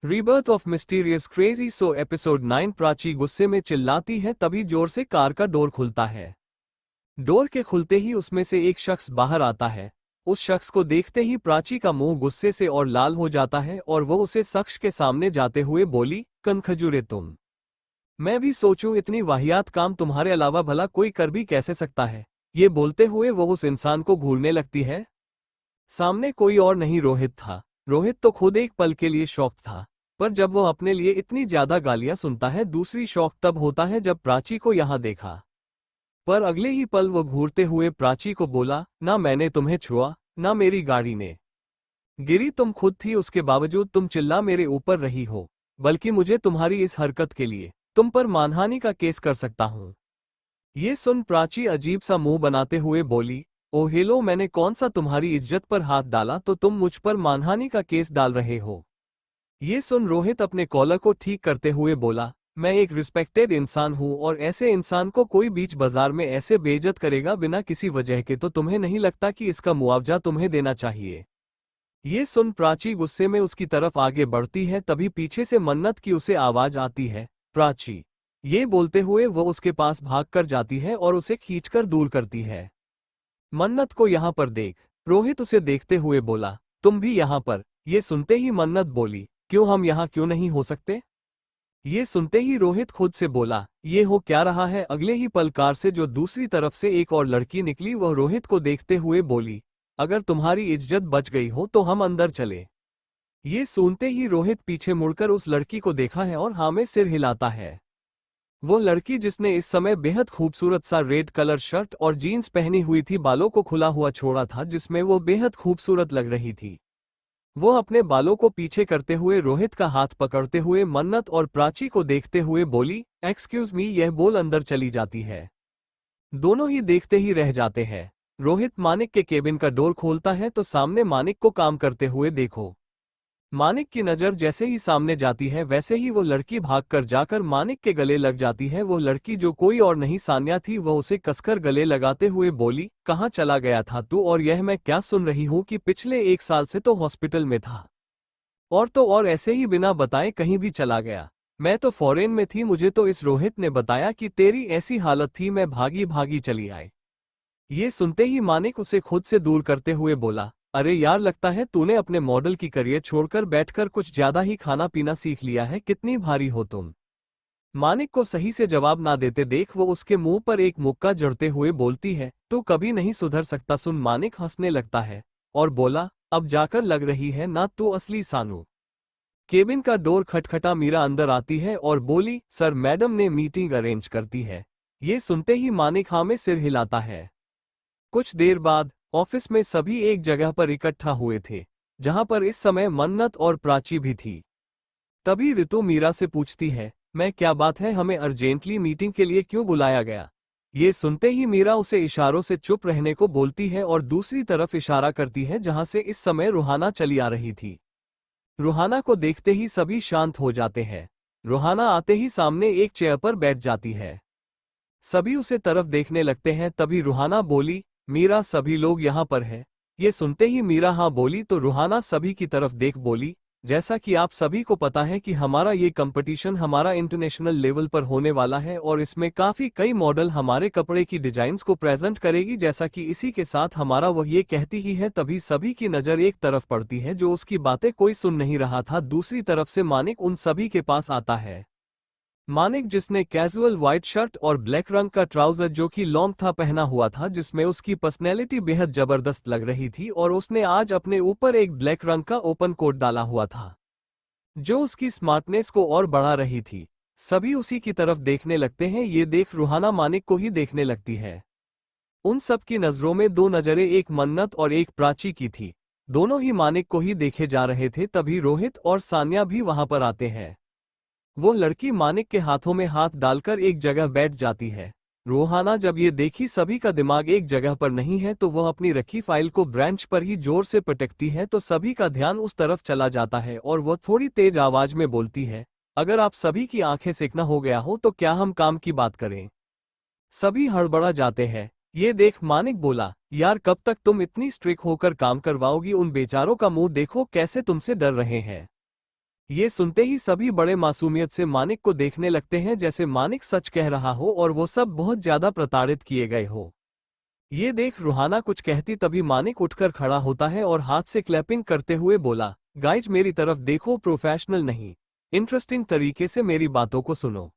Rebirth of mysterious crazy so episode 9। Prachi गुस्से में चिल्लाती है, तभी जोर से कार का डोर खुलता है। डोर के खुलते ही उसमें से एक शख्स बाहर आता है। उस शख्स को देखते ही प्राची का मुंह गुस्से से और लाल हो जाता है और वो उसे शख्स के सामने जाते हुए बोली, कनखजूरे तुम। मैं भी सोचूं इतनी वाहियात काम तुम्हारे अलावा भला कोई कर भी कैसे सकता है। ये बोलते हुए वो उस इंसान को घूरने लगती है। सामने कोई और नहीं रोहित था। रोहित तो खुद एक पल के लिए शॉक था, पर जब वो अपने लिए इतनी ज्यादा गालियां सुनता है, दूसरी शॉक तब होता है जब प्राची को यहां देखा। पर अगले ही पल वो घूरते हुए प्राची को बोला, ना मैंने तुम्हें छुआ, ना मेरी गाड़ी ने गिरी, तुम खुद थी, उसके बावजूद तुम चिल्ला मेरे ऊपर रही हो। बल्कि मुझे तुम्हारी इस हरकत के लिए तुम पर मानहानि का केस कर सकता हूं। ये सुन प्राची अजीब सा मुंह बनाते हुए बोली, ओ हेलो, मैंने कौन सा तुम्हारी इज्जत पर हाथ डाला तो तुम मुझ पर मानहानि का केस डाल रहे हो। ये सुन रोहित अपने कॉलर को ठीक करते हुए बोला, मैं एक रिस्पेक्टेड इंसान हूं और ऐसे इंसान को कोई बीच बाजार में ऐसे बेइज्जत करेगा बिना किसी वजह के, तो तुम्हें नहीं लगता कि इसका मुआवजा तुम्हें देना चाहिए। ये सुन प्राची गुस्से में उसकी तरफ आगे बढ़ती है, तभी पीछे से मन्नत की उसे आवाज आती है, प्राची। ये बोलते हुए वो उसके पास भाग कर जाती है और उसे खींचकर दूर करती है। मन्नत को यहाँ पर देख। रोहित उसे देखते हुए बोला, तुम भी यहाँ पर। ये सुनते ही मन्नत बोली, क्यों, हम यहाँ क्यों नहीं हो सकते। ये सुनते ही रोहित खुद से बोला, ये हो क्या रहा है। अगले ही पल कार से जो दूसरी तरफ से एक और लड़की निकली, वह रोहित को देखते हुए बोली, अगर तुम्हारी इज्जत बच गई हो तो हम अंदर चले। ये सुनते ही रोहित पीछे मुड़कर उस लड़की को देखा है और हाँ में सिर हिलाता है। वो लड़की जिसने इस समय बेहद खूबसूरत सा रेड कलर शर्ट और जीन्स पहनी हुई थी, बालों को खुला हुआ छोड़ा था, जिसमें वो बेहद खूबसूरत लग रही थी। वो अपने बालों को पीछे करते हुए रोहित का हाथ पकड़ते हुए मन्नत और प्राची को देखते हुए बोली, एक्सक्यूज मी, यह बोल अंदर चली जाती है। दोनों ही देखते ही रह जाते हैं। रोहित मानिक के केबिन का डोर खोलता है तो सामने मानिक को काम करते हुए देखो। मानिक की नज़र जैसे ही सामने जाती है, वैसे ही वो लड़की भागकर जाकर मानिक के गले लग जाती है। वो लड़की जो कोई और नहीं सान्या थी, वह उसे कसकर गले लगाते हुए बोली, कहाँ चला गया था तू, और यह मैं क्या सुन रही हूँ कि पिछले 1 साल से तो हॉस्पिटल में था, और तो और ऐसे ही बिना बताए कहीं भी चला गया। मैं तो फॉरेन में थी, मुझे तो इस रोहित ने बताया कि तेरी ऐसी हालत थी, मैं भागी भागी चली आई। ये सुनते ही मानिक उसे खुद से दूर करते हुए बोला, अरे यार, लगता है तूने अपने मॉडल की करियर छोड़कर बैठकर कुछ ज्यादा ही खाना पीना सीख लिया है, कितनी भारी हो तुम। मानिक को सही से जवाब ना देते देख वो उसके मुंह पर एक मुक्का जड़ते हुए बोलती है, तू कभी नहीं सुधर सकता। सुन मानिक हंसने लगता है और बोला, अब जाकर लग रही है ना तू असली सानू। केबिन का डोर खटखटा मीरा अंदर आती है और बोली, सर मैडम ने मीटिंग अरेंज करती है। ये सुनते ही मानिक हाँ में सिर हिलाता है। कुछ देर बाद ऑफिस में सभी एक जगह पर इकट्ठा हुए थे, जहां पर इस समय मन्नत और प्राची भी थी। तभी ऋतु मीरा से पूछती है, मैं क्या बात है, हमें अर्जेंटली मीटिंग के लिए क्यों बुलाया गया। ये सुनते ही मीरा उसे इशारों से चुप रहने को बोलती है और दूसरी तरफ इशारा करती है जहां से इस समय रूहाना चली आ रही थी। रूहाना को देखते ही सभी शांत हो जाते हैं। रूहाना आते ही सामने एक चेयर पर बैठ जाती है। सभी उसे तरफ देखने लगते हैं। तभी रूहाना बोली, मीरा, सभी लोग यहाँ पर है। ये सुनते ही मीरा हाँ बोली तो रूहाना सभी की तरफ देख बोली, जैसा कि आप सभी को पता है कि हमारा ये कंपटीशन हमारा इंटरनेशनल लेवल पर होने वाला है और इसमें काफ़ी कई मॉडल हमारे कपड़े की डिजाइन्स को प्रेजेंट करेगी, जैसा कि इसी के साथ हमारा वह ये कहती ही है। तभी सभी की नज़र एक तरफ पड़ती है, जो उसकी बातें कोई सुन नहीं रहा था। दूसरी तरफ से मानिक उन सभी के पास आता है। मानिक जिसने कैजुअल व्हाइट शर्ट और ब्लैक रंग का ट्राउजर जो कि लॉन्ग था पहना हुआ था, जिसमें उसकी पर्सनैलिटी बेहद जबरदस्त लग रही थी, और उसने आज अपने ऊपर एक ब्लैक रंग का ओपन कोट डाला हुआ था जो उसकी स्मार्टनेस को और बढ़ा रही थी। सभी उसी की तरफ देखने लगते हैं। ये देख रूहाना मानिक को ही देखने लगती है। उन सब की नजरों में दो नजरें, एक मन्नत और एक प्राची की थी। दोनों ही मानिक को ही देखे जा रहे थे। तभी रोहित और सान्या भी वहां पर आते हैं। वो लड़की मानिक के हाथों में हाथ डालकर एक जगह बैठ जाती है। रूहाना जब ये देखी सभी का दिमाग एक जगह पर नहीं है, तो वह अपनी रखी फाइल को ब्रांच पर ही जोर से पटकती है, तो सभी का ध्यान उस तरफ चला जाता है और वह थोड़ी तेज आवाज में बोलती है, अगर आप सभी की आंखें सेकना हो गया हो तो क्या हम काम की बात करें। सभी हड़बड़ा जाते हैं। ये देख मानिक बोला, यार कब तक तुम इतनी स्ट्रिक्ट होकर काम करवाओगी, उन बेचारों का मुंह देखो कैसे तुमसे डर रहे हैं। ये सुनते ही सभी बड़े मासूमियत से मानिक को देखने लगते हैं, जैसे मानिक सच कह रहा हो और वो सब बहुत ज्यादा प्रताड़ित किए गए हो। ये देख रूहाना कुछ कहती तभी मानिक उठकर खड़ा होता है और हाथ से क्लैपिंग करते हुए बोला, गाइज मेरी तरफ देखो, प्रोफेशनल नहीं, इंटरेस्टिंग तरीके से मेरी बातों को सुनो।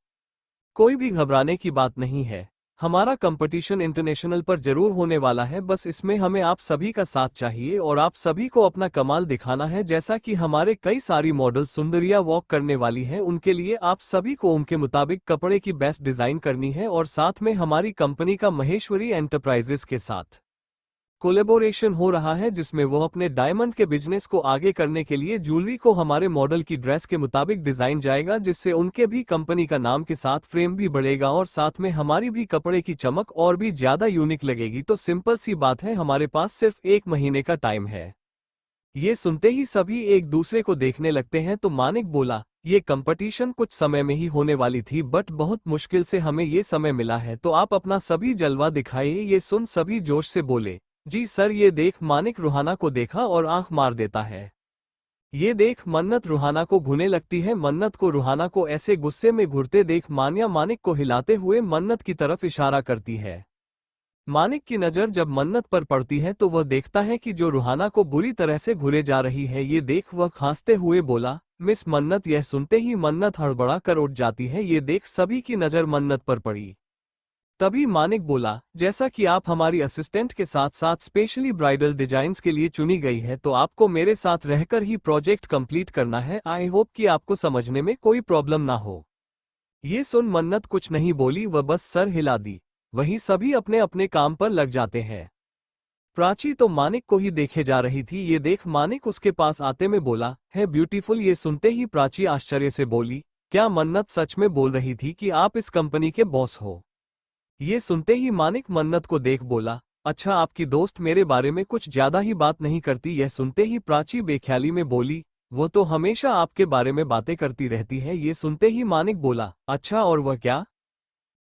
कोई भी घबराने की बात नहीं है। हमारा कंपटीशन इंटरनेशनल पर जरूर होने वाला है, बस इसमें हमें आप सभी का साथ चाहिए और आप सभी को अपना कमाल दिखाना है। जैसा कि हमारे कई सारी मॉडल सुंदरिया वॉक करने वाली हैं, उनके लिए आप सभी को उनके मुताबिक कपड़े की बेस्ट डिजाइन करनी है और साथ में हमारी कंपनी का महेश्वरी एंटरप्राइजेस के साथ कोलेबोरेशन हो रहा है, जिसमें वो अपने डायमंड के बिजनेस को आगे करने के लिए ज्वेलरी को हमारे मॉडल की ड्रेस के मुताबिक डिजाइन जाएगा, जिससे उनके भी कंपनी का नाम के साथ फ्रेम भी बढ़ेगा और साथ में हमारी भी कपड़े की चमक और भी ज्यादा यूनिक लगेगी। तो सिंपल सी बात है, हमारे पास सिर्फ 1 महीने का टाइम है। ये सुनते ही सभी एक दूसरे को देखने लगते हैं। तो मानिक बोला, ये कंपटीशन कुछ समय में ही होने वाली थी, बट बहुत मुश्किल से हमें ये समय मिला है, तो आप अपना सभी जलवा दिखाइए। ये सुन सभी जोश से बोले, जी सर। ये देख मानिक रूहाना को देखा और आंख मार देता है। ये देख मन्नत रूहाना को घूरने लगती है। मन्नत को रूहाना को ऐसे गुस्से में घूरते देख मान्या मानिक को हिलाते हुए मन्नत की तरफ इशारा करती है। मानिक की नज़र जब मन्नत पर पड़ती है तो वह देखता है कि जो रूहाना को बुरी तरह से घूरे जा रही है। ये देख वह खांसते हुए बोला, मिस मन्नत। यह सुनते ही मन्नत हड़बड़ा कर उठ जाती है। ये देख सभी की नज़र मन्नत पर पड़ी। तभी मानिक बोला, जैसा कि आप हमारी असिस्टेंट के साथ साथ स्पेशली ब्राइडल डिजाइन्स के लिए चुनी गई है, तो आपको मेरे साथ रहकर ही प्रोजेक्ट कंप्लीट करना है। आई होप कि आपको समझने में कोई प्रॉब्लम ना हो। ये सुन मन्नत कुछ नहीं बोली, वह बस सर हिला दी। वहीं सभी अपने अपने काम पर लग जाते हैं। प्राची तो मानिक को ही देखे जा रही थी। ये देख मानिक उसके पास आते में बोला, है ब्यूटीफुल। ये सुनते ही प्राची आश्चर्य से बोली, क्या मन्नत सच में बोल रही थी कि आप इस कंपनी के बॉस हो? ये सुनते ही मानिक मन्नत को देख बोला, अच्छा आपकी दोस्त मेरे बारे में कुछ ज्यादा ही बात नहीं करती? यह सुनते ही प्राची बेख्याली में बोली, वो तो हमेशा आपके बारे में बातें करती रहती है। ये सुनते ही मानिक बोला, अच्छा और वह क्या?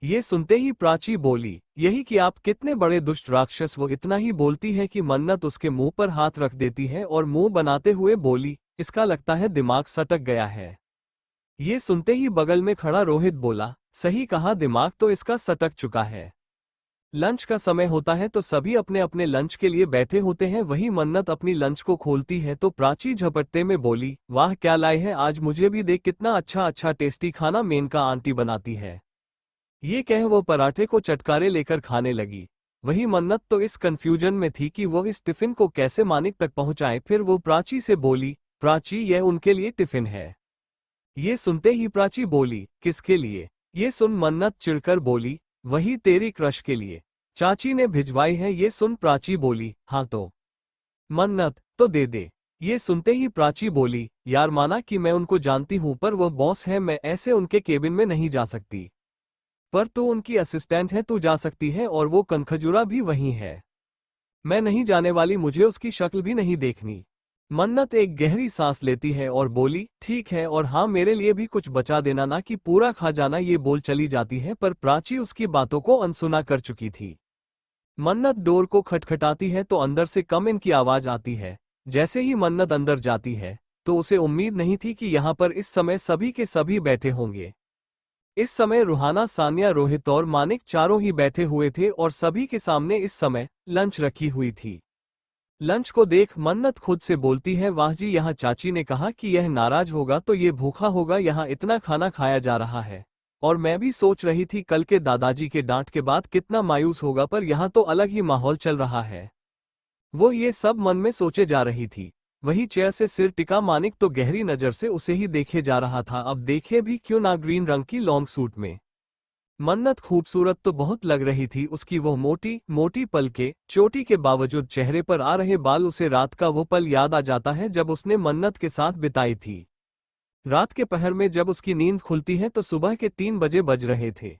ये सुनते ही प्राची बोली, यही कि आप कितने बड़े दुष्ट राक्षस। वो इतना ही बोलती है कि मन्नत उसके मुंह पर हाथ रख देती है और मुंह बनाते हुए बोली, इसका लगता है दिमाग सटक गया है। ये सुनते ही बगल में खड़ा रोहित बोला, सही कहा, दिमाग तो इसका सटक चुका है। लंच का समय होता है तो सभी अपने अपने लंच के लिए बैठे होते हैं। वही मन्नत अपनी लंच को खोलती है तो प्राची झपटते में बोली, वाह क्या लाए हैं आज, मुझे भी देख कितना अच्छा अच्छा टेस्टी खाना मेनका आंटी बनाती है। ये कह वो पराठे को चटकारे लेकर खाने लगी। वही मन्नत तो इस कंफ्यूजन में थी कि वो इस टिफिन को कैसे मानिक तक पहुंचाए। फिर वो प्राची से बोली, प्राची यह उनके लिए टिफिन है। ये सुनते ही प्राची बोली, किसके लिए? ये सुन मन्नत चिढ़कर बोली, वही तेरी क्रश के लिए, चाची ने भिजवाई है। ये सुन प्राची बोली, हाँ तो मन्नत तो दे दे। ये सुनते ही प्राची बोली, यार माना कि मैं उनको जानती हूँ, पर वो बॉस है, मैं ऐसे उनके केबिन में नहीं जा सकती। पर तू उनकी असिस्टेंट है, तू जा सकती है, और वो कनखजूरा भी वही है। मैं नहीं जाने वाली, मुझे उसकी शक्ल भी नहीं देखनी। मन्नत एक गहरी सांस लेती है और बोली, ठीक है, और हाँ मेरे लिए भी कुछ बचा देना, ना कि पूरा खा जाना। ये बोल चली जाती है, पर प्राची उसकी बातों को अनसुना कर चुकी थी। मन्नत डोर को खटखटाती है तो अंदर से कम इन की आवाज आती है। जैसे ही मन्नत अंदर जाती है तो उसे उम्मीद नहीं थी कि यहाँ पर इस समय सभी के सभी बैठे होंगे। इस समय रूहाना, सानिया, रोहित और मानिक चारों ही बैठे हुए थे और सभी के सामने इस समय लंच रखी हुई थी। लंच को देख मन्नत खुद से बोलती है, वाह जी, यहाँ चाची ने कहा कि यह नाराज होगा तो ये भूखा होगा, यहाँ इतना खाना खाया जा रहा है। और मैं भी सोच रही थी कल के दादाजी के डांट के बाद कितना मायूस होगा, पर यहाँ तो अलग ही माहौल चल रहा है। वो ये सब मन में सोचे जा रही थी। वही चेयर से सिर टिका मानिक तो गहरी नजर से उसे ही देखे जा रहा था। अब देखे भी क्यों ना ग्रीन रंग की लॉन्ग सूट में मन्नत खूबसूरत तो बहुत लग रही थी। उसकी वो मोटी मोटी पलके, चोटी के बावजूद चेहरे पर आ रहे बाल, उसे रात का वो पल याद आ जाता है जब उसने मन्नत के साथ बिताई थी। रात के पहर में जब उसकी नींद खुलती है तो सुबह के 3 बजे बज रहे थे।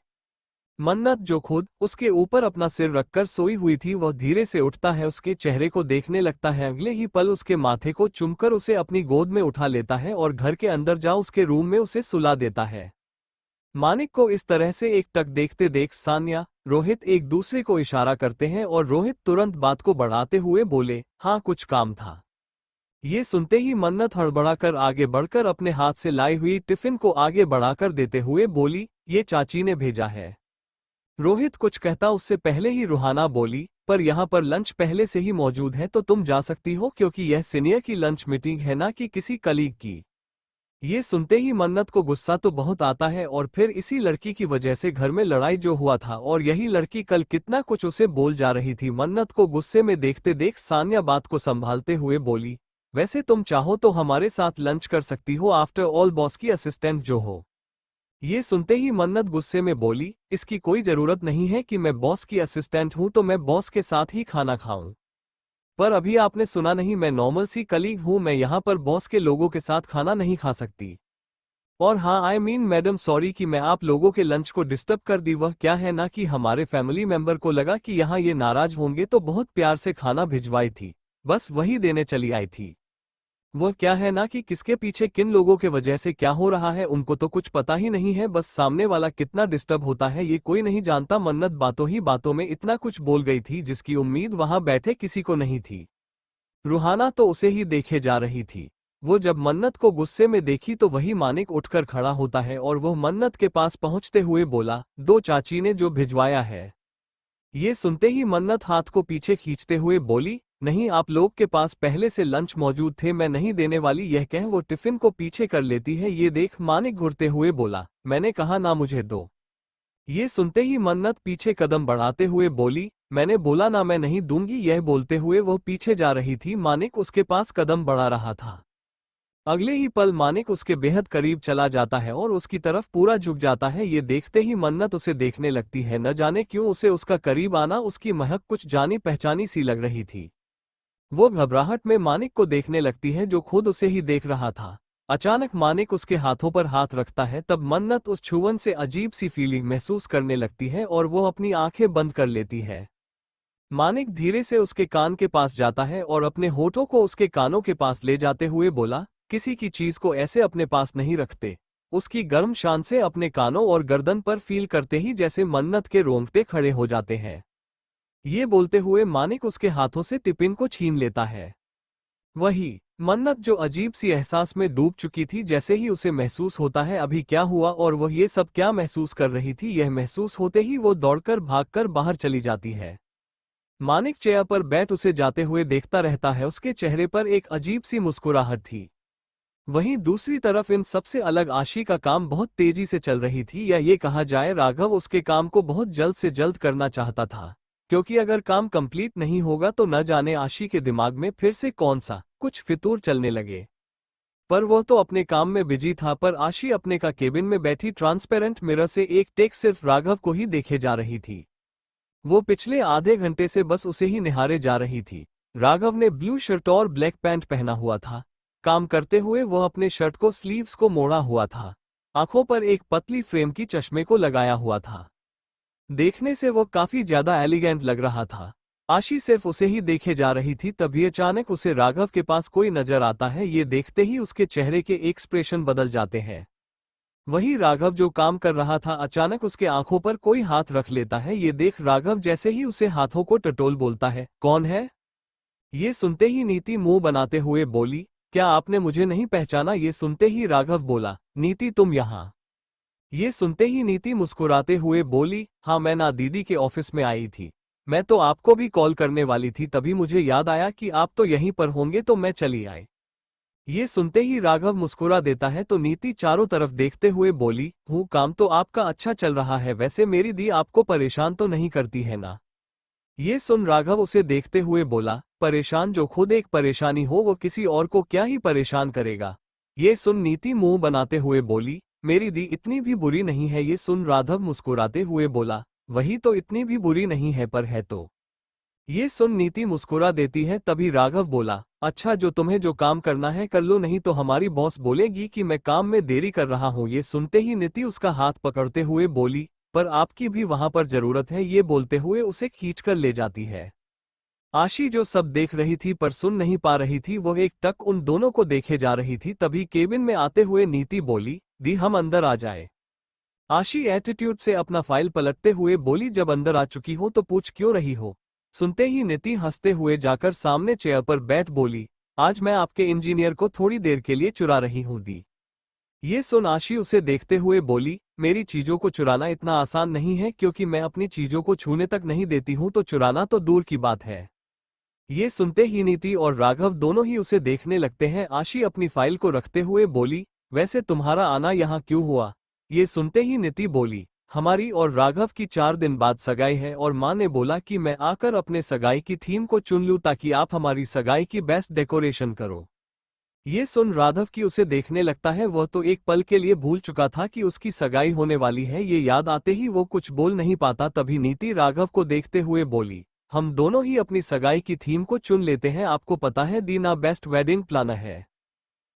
मन्नत जो खुद उसके ऊपर अपना सिर रखकर सोई हुई थी, वह धीरे से उठता है, उसके चेहरे को देखने लगता है। अगले ही पल उसके माथे को चूमकर उसे अपनी गोद में उठा लेता है और घर के अंदर जा उसके रूम में उसे सुला देता है। मानिक को इस तरह से एक टक देखते देख सान्या, रोहित एक दूसरे को इशारा करते हैं और रोहित तुरंत बात को बढ़ाते हुए बोले, हाँ कुछ काम था। ये सुनते ही मन्नत हड़बड़ाकर आगे बढ़कर अपने हाथ से लाई हुई टिफिन को आगे बढ़ाकर देते हुए बोली, ये चाची ने भेजा है। रोहित कुछ कहता उससे पहले ही रुहाना बोली, पर यहाँ पर लंच पहले से ही मौजूद है तो तुम जा सकती हो, क्योंकि यह सीनियर की लंच मीटिंग है ना कि किसी कलीग की। ये सुनते ही मन्नत को गुस्सा तो बहुत आता है, और फिर इसी लड़की की वजह से घर में लड़ाई जो हुआ था, और यही लड़की कल कितना कुछ उसे बोल जा रही थी। मन्नत को गुस्से में देखते देख सान्या बात को संभालते हुए बोली, वैसे तुम चाहो तो हमारे साथ लंच कर सकती हो, आफ्टर ऑल बॉस की असिस्टेंट जो हो। ये सुनते ही मन्नत गुस्से में बोली, इसकी कोई जरूरत नहीं है कि मैं बॉस की असिस्टेंट हूं तो मैं बॉस के साथ ही खाना खाऊं। पर अभी आपने सुना नहीं, मैं नॉर्मल सी कलीग हूं, मैं यहाँ पर बॉस के लोगों के साथ खाना नहीं खा सकती। और हाँ, आई मीन मैडम, सॉरी कि मैं आप लोगों के लंच को डिस्टर्ब कर दी। वह क्या है ना कि हमारे फैमिली मेंबर को लगा कि यहाँ ये नाराज होंगे तो बहुत प्यार से खाना भिजवाई थी, बस वही देने चली आई थी। वह क्या है ना कि किसके पीछे किन लोगों के वजह से क्या हो रहा है उनको तो कुछ पता ही नहीं है, बस सामने वाला कितना डिस्टर्ब होता है ये कोई नहीं जानता। मन्नत बातों ही बातों में इतना कुछ बोल गई थी जिसकी उम्मीद वहां बैठे किसी को नहीं थी। रुहाना तो उसे ही देखे जा रही थी। वो जब मन्नत को गुस्से में देखी तो वही मानिक उठकर खड़ा होता है और वह मन्नत के पास पहुंचते हुए बोला, दो चाची ने जो भिजवाया है। ये सुनते ही मन्नत हाथ को पीछे खींचते हुए बोली, नहीं, आप लोग के पास पहले से लंच मौजूद थे, मैं नहीं देने वाली। यह कह वो टिफिन को पीछे कर लेती है। ये देख मानिक घुरते हुए बोला, मैंने कहा ना मुझे दो। ये सुनते ही मन्नत पीछे कदम बढ़ाते हुए बोली, मैंने बोला ना मैं नहीं दूंगी। यह बोलते हुए वह पीछे जा रही थी। मानिक उसके पास कदम बढ़ा रहा था। अगले ही पल मानिक उसके बेहद करीब चला जाता है और उसकी तरफ पूरा झुक जाता है। ये देखते ही मन्नत उसे देखने लगती है। न जाने क्यों उसे उसका करीब आना, उसकी महक कुछ जानी पहचानी सी लग रही थी। वो घबराहट में मानिक को देखने लगती है जो खुद उसे ही देख रहा था। अचानक मानिक उसके हाथों पर हाथ रखता है, तब मन्नत उस छुवन से अजीब सी फीलिंग महसूस करने लगती है और वो अपनी आंखें बंद कर लेती है। मानिक धीरे से उसके कान के पास जाता है और अपने होठों को उसके कानों के पास ले जाते हुए बोला, किसी की चीज को ऐसे अपने पास नहीं रखते। उसकी गर्म शान से अपने कानों और गर्दन पर फील करते ही जैसे मन्नत के रोंगटे खड़े हो जाते हैं। ये बोलते हुए मानिक उसके हाथों से टिफिन को छीन लेता है। वही मन्नत जो अजीब सी एहसास में डूब चुकी थी, जैसे ही उसे महसूस होता है अभी क्या हुआ और वह ये सब क्या महसूस कर रही थी, यह महसूस होते ही वो दौड़कर भागकर बाहर चली जाती है। मानिक चेयर पर बैठ उसे जाते हुए देखता रहता है। उसके चेहरे पर एक अजीब सी मुस्कुराहट थी। वहीं दूसरी तरफ इन सबसे अलग आशी का काम बहुत तेजी से चल रही थी, या ये कहा जाए राघव उसके काम को बहुत जल्द से जल्द करना चाहता था, क्योंकि अगर काम कंप्लीट नहीं होगा तो न जाने आशी के दिमाग में फिर से कौन सा कुछ फितूर चलने लगे। पर वह तो अपने काम में बिजी था, पर आशी अपने का केबिन में बैठी ट्रांसपेरेंट मिरर से एक टेक सिर्फ राघव को ही देखे जा रही थी। वो पिछले आधे घंटे से बस उसे ही निहारे जा रही थी। राघव ने ब्लू शर्ट और ब्लैक पैंट पहना हुआ था। काम करते हुए वह अपने शर्ट को स्लीव्स को मोड़ा हुआ था। आंखों पर एक पतली फ्रेम की चश्मे को लगाया हुआ था। देखने से वो काफी ज्यादा एलिगेंट लग रहा था। आशी सिर्फ उसे ही देखे जा रही थी, तभी अचानक उसे राघव के पास कोई नजर आता है। ये देखते ही उसके चेहरे के एक्सप्रेशन बदल जाते हैं। वही राघव जो काम कर रहा था अचानक उसके आंखों पर कोई हाथ रख लेता है। ये देख राघव जैसे ही उसे हाथों को टटोल बोलता है, कौन है? ये सुनते ही नीति मुंह बनाते हुए बोली, क्या आपने मुझे नहीं पहचाना? ये सुनते ही राघव बोला, नीति तुम यहाँ? ये सुनते ही नीति मुस्कुराते हुए बोली, हाँ मैं ना दीदी के ऑफिस में आई थी। मैं तो आपको भी कॉल करने वाली थी, तभी मुझे याद आया कि आप तो यहीं पर होंगे तो मैं चली आई। ये सुनते ही राघव मुस्कुरा देता है तो नीति चारों तरफ देखते हुए बोली, हूँ काम तो आपका अच्छा चल रहा है, वैसे मेरी दी आपको परेशान तो नहीं करती है ना? ये सुन राघव उसे देखते हुए बोला, परेशान? जो खुद एक परेशानी हो वो किसी और को क्या ही परेशान करेगा। ये सुन नीति मुंह बनाते हुए बोली, मेरी दी इतनी भी बुरी नहीं है। ये सुन राघव मुस्कुराते हुए बोला, वही तो, इतनी भी बुरी नहीं है, पर है तो। ये सुन नीति मुस्कुरा देती है, तभी राघव बोला, अच्छा जो तुम्हें जो काम करना है कर लो, नहीं तो हमारी बॉस बोलेगी कि मैं काम में देरी कर रहा हूँ। ये सुनते ही नीति उसका हाथ पकड़ते हुए बोली, पर आपकी भी वहां पर जरूरत है। ये बोलते हुए उसे खींचकर ले जाती है। आशी जो सब देख रही थी पर सुन नहीं पा रही थी, वो एक टक उन दोनों को देखे जा रही थी। तभी केबिन में आते हुए नीति बोली, दी हम अंदर आ जाए। आशी एटीट्यूड से अपना फाइल पलटते हुए बोली, जब अंदर आ चुकी हो तो पूछ क्यों रही हो? सुनते ही नीति हंसते हुए जाकर सामने चेयर पर बैठ बोली, आज मैं आपके इंजीनियर को थोड़ी देर के लिए चुरा रही हूँ दी। ये सुन आशी उसे देखते हुए बोली, मेरी चीजों को चुराना इतना आसान नहीं है, क्योंकि मैं अपनी चीजों को छूने तक नहीं देती हूँ, तो चुराना तो दूर की बात है। ये सुनते ही नीति और राघव दोनों ही उसे देखने लगते हैं। आशी अपनी फाइल को रखते हुए बोली, वैसे तुम्हारा आना यहाँ क्यों हुआ? ये सुनते ही नीति बोली, हमारी और राघव की 4 दिन बाद सगाई है और माँ ने बोला कि मैं आकर अपने सगाई की थीम को चुन लूँ ताकि आप हमारी सगाई की बेस्ट डेकोरेशन करो। ये सुन राघव की उसे देखने लगता है। वह तो एक पल के लिए भूल चुका था कि उसकी सगाई होने वाली है। ये याद आते ही वो कुछ बोल नहीं पाता। तभी नीति राघव को देखते हुए बोली, हम दोनों ही अपनी सगाई की थीम को चुन लेते हैं। आपको पता है दीना बेस्ट वेडिंग प्लानर है।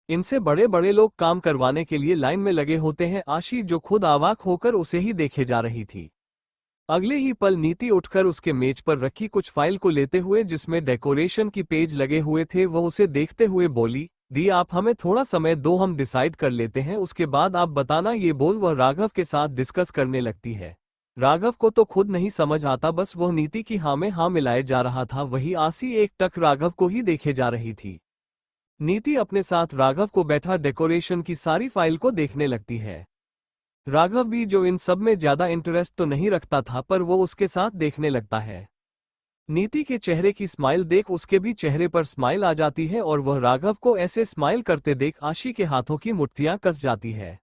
इनसे बड़े बड़े लोग काम करवाने के लिए लाइन में लगे होते हैं। आशी जो खुद अवाक होकर उसे ही देखे जा रही थी। अगले ही पल नीति उठकर उसके मेज पर रखी कुछ फाइल को लेते हुए जिसमें डेकोरेशन की पेज लगे हुए थे, वह उसे देखते हुए बोली, दी आप हमें थोड़ा समय दो, हम डिसाइड कर लेते हैं, उसके बाद आप बताना। ये बोल वह राघव के साथ डिस्कस करने लगती है। राघव को तो खुद नहीं समझ आता, बस वह नीति की हाँ में हाँ मिलाए जा रहा था। वही आशी एक टक राघव को ही देखे जा रही थी। नीति अपने साथ राघव को बैठा डेकोरेशन की सारी फाइल को देखने लगती है। राघव भी जो इन सब में ज्यादा इंटरेस्ट तो नहीं रखता था, पर वो उसके साथ देखने लगता है। नीति के चेहरे की स्माइल देख उसके भी चेहरे पर स्माइल आ जाती है और वह राघव को ऐसे स्माइल करते देख आशी के हाथों की मुट्ठियां कस जाती है।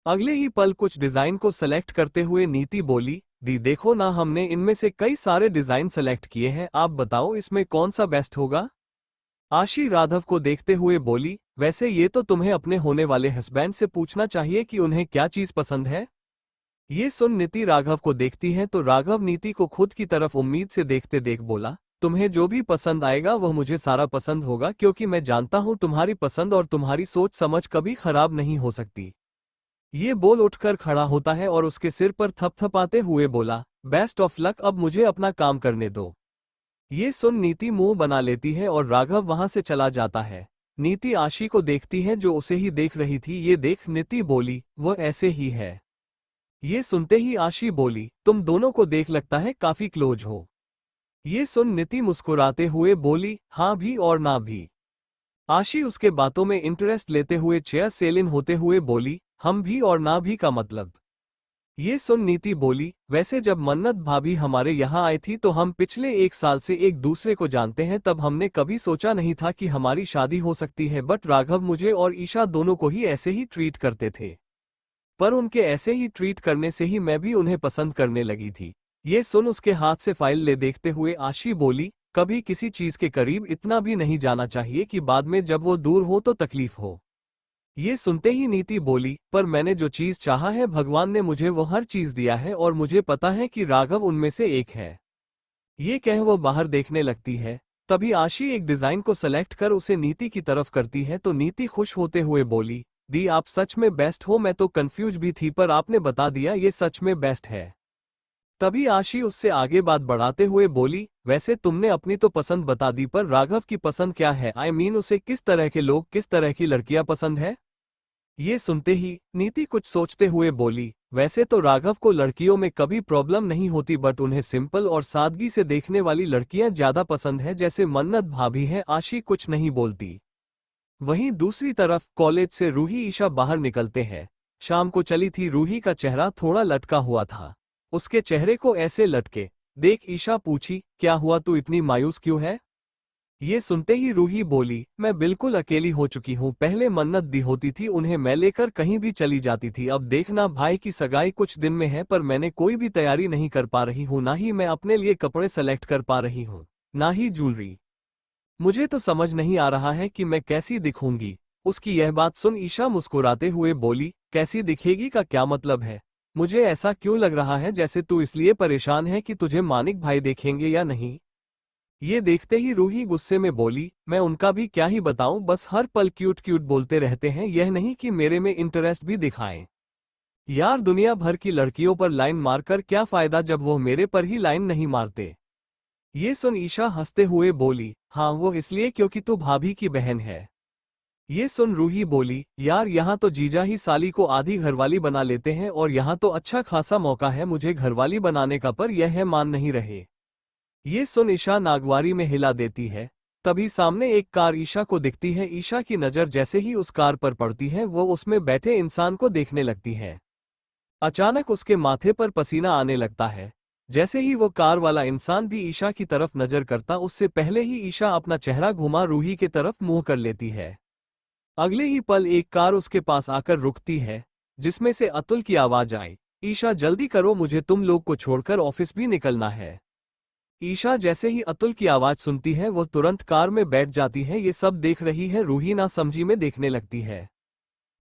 अगले ही पल कुछ डिजाइन को सेलेक्ट करते हुए नीति बोली, दी देखो ना, हमने इनमें से कई सारे डिजाइन सेलेक्ट किए हैं, आप बताओ इसमें कौन सा बेस्ट होगा? आशी राघव को देखते हुए बोली, वैसे ये तो तुम्हें अपने होने वाले हस्बैंड से पूछना चाहिए कि उन्हें क्या चीज पसंद है। ये सुन नीति राघव को देखती है तो राघव नीति को खुद की तरफ उम्मीद से देखते देख बोला, तुम्हें जो भी पसंद आएगा वह मुझे सारा पसंद होगा, क्योंकि मैं जानता हूं तुम्हारी पसंद और तुम्हारी सोच समझ कभी खराब नहीं हो सकती। ये बोल उठकर खड़ा होता है और उसके सिर पर थपथपाते हुए बोला, बेस्ट ऑफ लक, अब मुझे अपना काम करने दो। ये सुन नीति मुंह बना लेती है और राघव वहां से चला जाता है। नीति आशी को देखती है जो उसे ही देख रही थी। ये देख नीति बोली, वह ऐसे ही है। ये सुनते ही आशी बोली, तुम दोनों को देख लगता है काफी क्लोज हो। ये सुन नीति मुस्कुराते हुए बोली, हाँ भी और ना भी। आशी उसके बातों में इंटरेस्ट लेते हुए चेयर सेलिन होते हुए बोली, हम भी और ना भी का मतलब? ये सुन नीति बोली, वैसे जब मन्नत भाभी हमारे यहाँ आई थी तो हम पिछले 1 साल से एक दूसरे को जानते हैं, तब हमने कभी सोचा नहीं था कि हमारी शादी हो सकती है। बट राघव मुझे और ईशा दोनों को ही ऐसे ही ट्रीट करते थे, पर उनके ऐसे ही ट्रीट करने से ही मैं भी उन्हें पसंद करने लगी थी। ये सुन उसके हाथ से फाइल ले देखते हुए आशी बोली, कभी किसी चीज के करीब इतना भी नहीं जाना चाहिए कि बाद में जब वो दूर हो तो तकलीफ हो। ये सुनते ही नीति बोली, पर मैंने जो चीज चाहा है भगवान ने मुझे वो हर चीज दिया है और मुझे पता है कि राघव उनमें से एक है। ये कह वो बाहर देखने लगती है। तभी आशी एक डिजाइन को सेलेक्ट कर उसे नीति की तरफ करती है तो नीति खुश होते हुए बोली, दी आप सच में बेस्ट हो, मैं तो कंफ्यूज भी थी पर आपने बता दिया, ये सच में बेस्ट है। तभी आशी उससे आगे बात बढ़ाते हुए बोली, वैसे तुमने अपनी तो पसंद बता दी, पर राघव की पसंद क्या है? आई मीन उसे किस तरह के लोग, किस तरह की लड़कियां पसंद है? ये सुनते ही नीति कुछ सोचते हुए बोली, वैसे तो राघव को लड़कियों में कभी प्रॉब्लम नहीं होती, बट उन्हें सिंपल और सादगी से देखने वाली लड़कियां ज्यादा पसंद है, जैसे मन्नत भाभी है। आशी कुछ नहीं बोलती। वहीं दूसरी तरफ कॉलेज से रूही ईशा बाहर निकलते हैं। शाम को चली थी। रूही का चेहरा थोड़ा लटका हुआ था। उसके चेहरे को ऐसे लटके देख ईशा पूछी, क्या हुआ, तू इतनी मायूस क्यों है? ये सुनते ही रूही बोली, मैं बिल्कुल अकेली हो चुकी हूँ। पहले मन्नत दी होती थी, उन्हें मैं लेकर कहीं भी चली जाती थी। अब देखना भाई की सगाई कुछ दिन में है, पर मैंने कोई भी तैयारी नहीं कर पा रही हूँ। ना ही मैं अपने लिए कपड़े सेलेक्ट कर पा रही हूँ, ना ही ज्वेलरी। मुझे तो समझ नहीं आ रहा है कि मैं कैसी दिखूंगी। उसकी यह बात सुन ईशा मुस्कुराते हुए बोली, कैसी दिखेगी का क्या मतलब है? मुझे ऐसा क्यों लग रहा है जैसे तू इसलिए परेशान है कि तुझे मानिक भाई देखेंगे या नहीं? ये देखते ही रूही गुस्से में बोली, मैं उनका भी क्या ही बताऊं, बस हर पल क्यूट क्यूट बोलते रहते हैं, यह नहीं कि मेरे में इंटरेस्ट भी दिखाएं। यार दुनिया भर की लड़कियों पर लाइन मारकर क्या फायदा जब वो मेरे पर ही लाइन नहीं मारते। ये सुन ईशा हंसते हुए बोली, हाँ वो इसलिए क्योंकि तू भाभी की बहन है। ये सुन रूही बोली, यार यहाँ तो जीजा ही साली को आधी घरवाली बना लेते हैं और यहाँ तो अच्छा खासा मौका है मुझे घरवाली बनाने का, पर यह है मान नहीं रहे। ये सुन ईशा नागवारी में हिला देती है। तभी सामने एक कार ईशा को दिखती है। ईशा की नज़र जैसे ही उस कार पर पड़ती है वो उसमें बैठे इंसान को देखने लगती है। अचानक उसके माथे पर पसीना आने लगता है। जैसे ही वो कार वाला इंसान भी ईशा की तरफ नजर करता उससे पहले ही ईशा अपना चेहरा घुमा रूही की तरफ मुंह कर लेती है। अगले ही पल एक कार उसके पास आकर रुकती है, जिसमें से अतुल की आवाज आई, ईशा जल्दी करो, मुझे तुम लोग को छोड़कर ऑफिस भी निकलना है। ईशा जैसे ही अतुल की आवाज सुनती है वो तुरंत कार में बैठ जाती है। ये सब देख रही है रूही ना समझी में देखने लगती है।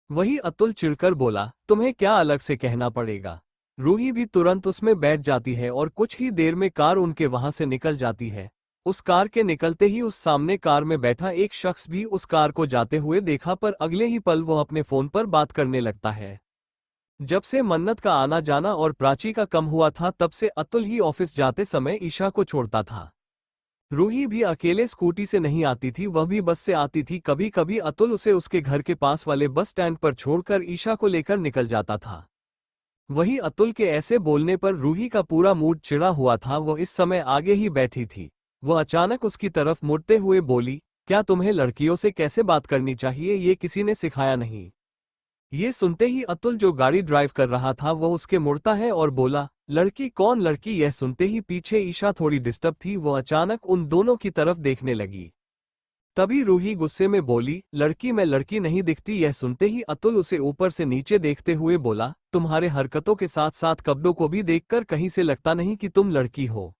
वही अतुल चिढ़कर बोला, तुम्हें क्या अलग से कहना पड़ेगा। रूही भी तुरंत उसमें बैठ जाती है और कुछ ही देर में कार उनके वहां से निकल जाती है। उस कार के निकलते ही उस सामने कार में बैठा एक शख्स भी उस कार को जाते हुए देखा, पर अगले ही पल वो अपने फोन पर बात करने लगता है। जब से मन्नत का आना जाना और प्राची का कम हुआ था तब से अतुल ही ऑफिस जाते समय ईशा को छोड़ता था। रूही भी अकेले स्कूटी से नहीं आती थी, वह भी बस से आती थी। कभी कभी अतुल उसे उसके घर के पास वाले बस स्टैंड पर छोड़कर ईशा को लेकर निकल जाता था। वही अतुल के ऐसे बोलने पर रूही का पूरा मूड चिढ़ा हुआ था। वो इस समय आगे ही बैठी थी। वह अचानक उसकी तरफ मुड़ते हुए बोली, क्या तुम्हें लड़कियों से कैसे बात करनी चाहिए ये किसी ने सिखाया नहीं। ये सुनते ही अतुल जो गाड़ी ड्राइव कर रहा था वो उसके मुड़ता है और बोला, लड़की कौन लड़की। यह सुनते ही पीछे ईशा थोड़ी डिस्टर्ब थी, वो अचानक उन दोनों की तरफ देखने लगी। तभी रूही गुस्से में बोली, लड़की मैं लड़की नहीं दिखती। यह सुनते ही अतुल उसे ऊपर से नीचे देखते हुए बोला, तुम्हारे हरकतों के साथ साथ कपड़ों को भी देखकर कहीं से लगता नहीं कि तुम लड़की हो।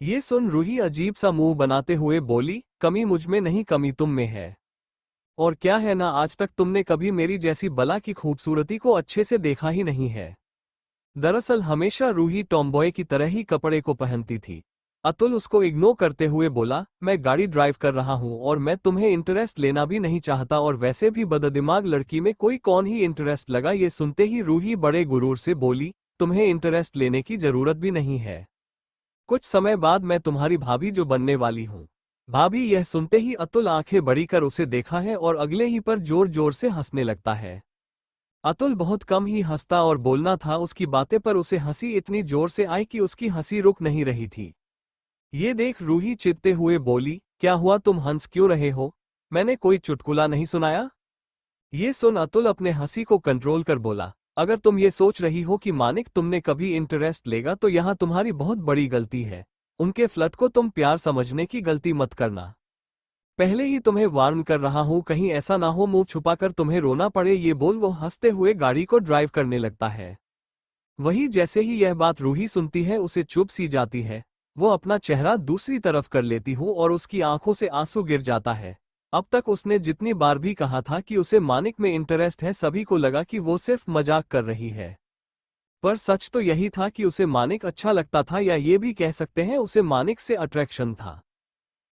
ये सुन रूही अजीब सा मुंह बनाते हुए बोली, कमी मुझमें नहीं कमी तुम में है। और क्या है ना, आज तक तुमने कभी मेरी जैसी बला की खूबसूरती को अच्छे से देखा ही नहीं है। दरअसल हमेशा रूही टॉमबॉय की तरह ही कपड़े को पहनती थी। अतुल उसको इग्नोर करते हुए बोला, मैं गाड़ी ड्राइव कर रहा हूं और मैं तुम्हें इंटरेस्ट लेना भी नहीं चाहता, और वैसे भी बददिमाग लड़की में कोई कौन ही इंटरेस्ट लगा। ये सुनते ही रूही बड़े गुरूर से बोली, तुम्हें इंटरेस्ट लेने की जरूरत भी नहीं है। कुछ समय बाद मैं तुम्हारी भाभी जो बनने वाली हूं। भाभी। यह सुनते ही अतुल आंखें बड़ी कर उसे देखा है और अगले ही पर जोर जोर से हंसने लगता है। अतुल बहुत कम ही हंसता और बोलना था उसकी बातें, पर उसे हंसी इतनी जोर से आई कि उसकी हंसी रुक नहीं रही थी। ये देख रूही चिढ़ते हुए बोली, क्या हुआ, तुम हंस क्यों रहे हो, मैंने कोई चुटकुला नहीं सुनाया। ये सुन अतुल अपने हंसी को कंट्रोल कर बोला, अगर तुम ये सोच रही हो कि मानिक तुमने कभी इंटरेस्ट लेगा तो यहाँ तुम्हारी बहुत बड़ी गलती है। उनके फ्लर्ट को तुम प्यार समझने की गलती मत करना। पहले ही तुम्हें वार्न कर रहा हूं, कहीं ऐसा ना हो मुंह छुपाकर तुम्हें रोना पड़े। ये बोल वो हंसते हुए गाड़ी को ड्राइव करने लगता है। वही जैसे ही यह बात रूही सुनती है उसे चुप सी जाती है। वो अपना चेहरा दूसरी तरफ कर लेती हूँ और उसकी आंखों से आंसू गिर जाता है। अब तक उसने जितनी बार भी कहा था कि उसे मानिक में इंटरेस्ट है, सभी को लगा कि वो सिर्फ मजाक कर रही है। पर सच तो यही था कि उसे मानिक अच्छा लगता था, या ये भी कह सकते हैं उसे मानिक से अट्रैक्शन था।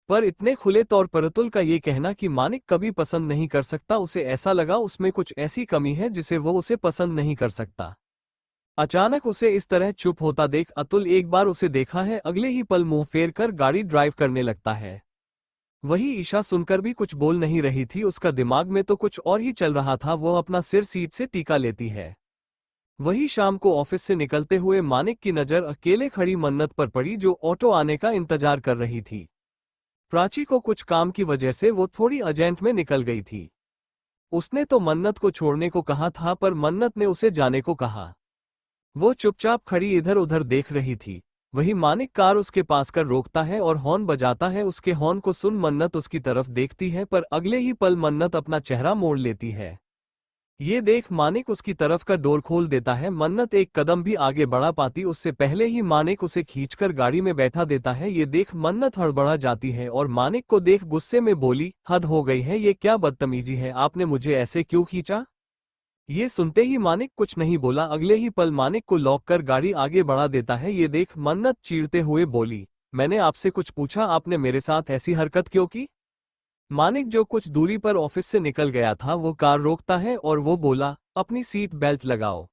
पर इतने खुले तौर पर अतुल का ये कहना कि मानिक कभी पसंद नहीं कर सकता, उसे ऐसा लगा उसमें कुछ ऐसी कमी है जिसे वो उसे पसंद नहीं कर सकता। अचानक उसे इस तरह चुप होता देख अतुल एक बार उसे देखा है, अगले ही पल मुंह फेर कर गाड़ी ड्राइव करने लगता है। वही ईशा सुनकर भी कुछ बोल नहीं रही थी, उसका दिमाग में तो कुछ और ही चल रहा था। वो अपना सिर सीट से टीका लेती है। वही शाम को ऑफिस से निकलते हुए मानिक की नज़र अकेले खड़ी मन्नत पर पड़ी, जो ऑटो आने का इंतजार कर रही थी। प्राची को कुछ काम की वजह से वो थोड़ी अर्जेंट में निकल गई थी। उसने तो मन्नत को छोड़ने को कहा था, पर मन्नत ने उसे जाने को कहा। वो चुपचाप खड़ी इधर उधर देख रही थी। वही मानिक कार उसके पास कर रोकता है और हॉर्न बजाता है। उसके हॉर्न को सुन मन्नत उसकी तरफ देखती है, पर अगले ही पल मन्नत अपना चेहरा मोड़ लेती है। ये देख मानिक उसकी तरफ का डोर खोल देता है। मन्नत एक कदम भी आगे बढ़ा पाती उससे पहले ही मानिक उसे खींचकर गाड़ी में बैठा देता है। ये देख मन्नत हड़बड़ा जाती है और मानिक को देख गुस्से में बोली, हद हो गई है, ये क्या बदतमीजी है, आपने मुझे ऐसे क्यों खींचा। ये सुनते ही मानिक कुछ नहीं बोला। अगले ही पल मानिक को लॉक कर गाड़ी आगे बढ़ा देता है। ये देख मन्नत चीरते हुए बोली, मैंने आपसे कुछ पूछा, आपने मेरे साथ ऐसी हरकत क्यों की। मानिक जो कुछ दूरी पर ऑफिस से निकल गया था वो कार रोकता है और वो बोला, अपनी सीट बेल्ट लगाओ।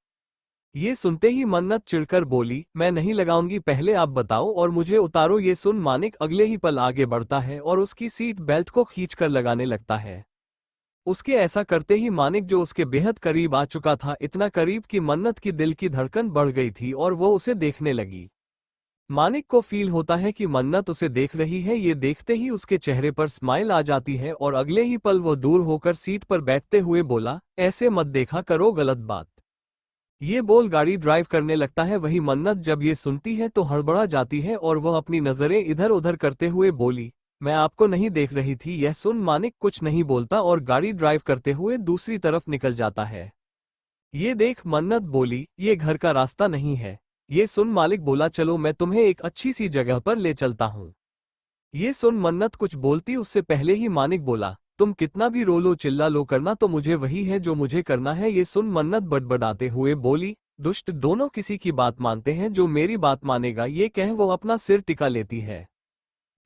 ये सुनते ही मन्नत चिढ़कर बोली, मैं नहीं लगाऊंगी, पहले आप बताओ और मुझे उतारो। ये सुन मानिक अगले ही पल आगे बढ़ता है और उसकी सीट बेल्ट को खींचकर लगाने लगता है। उसके ऐसा करते ही मानिक जो उसके बेहद करीब आ चुका था, इतना करीब कि मन्नत की दिल की धड़कन बढ़ गई थी और वो उसे देखने लगी। मानिक को फील होता है कि मन्नत उसे देख रही है। ये देखते ही उसके चेहरे पर स्माइल आ जाती है और अगले ही पल वो दूर होकर सीट पर बैठते हुए बोला, ऐसे मत देखा करो, गलत बात। ये बोल गाड़ी ड्राइव करने लगता है। वही मन्नत जब ये सुनती है तो हड़बड़ा जाती है और वह अपनी नजरें इधर उधर करते हुए बोली, मैं आपको नहीं देख रही थी। यह सुन मानिक कुछ नहीं बोलता और गाड़ी ड्राइव करते हुए दूसरी तरफ निकल जाता है। ये देख मन्नत बोली, ये घर का रास्ता नहीं है। ये सुन मालिक बोला, चलो मैं तुम्हें एक अच्छी सी जगह पर ले चलता हूँ। ये सुन मन्नत कुछ बोलती उससे पहले ही मानिक बोला, तुम कितना भी रो लो चिल्ला लो, करना तो मुझे वही है जो मुझे करना है। ये सुन मन्नत बड़बड़ाते हुए बोली, दुष्ट, दोनों किसी की बात मानते हैं, जो मेरी बात मानेगा। ये कह वो अपना सिर टिका लेती है।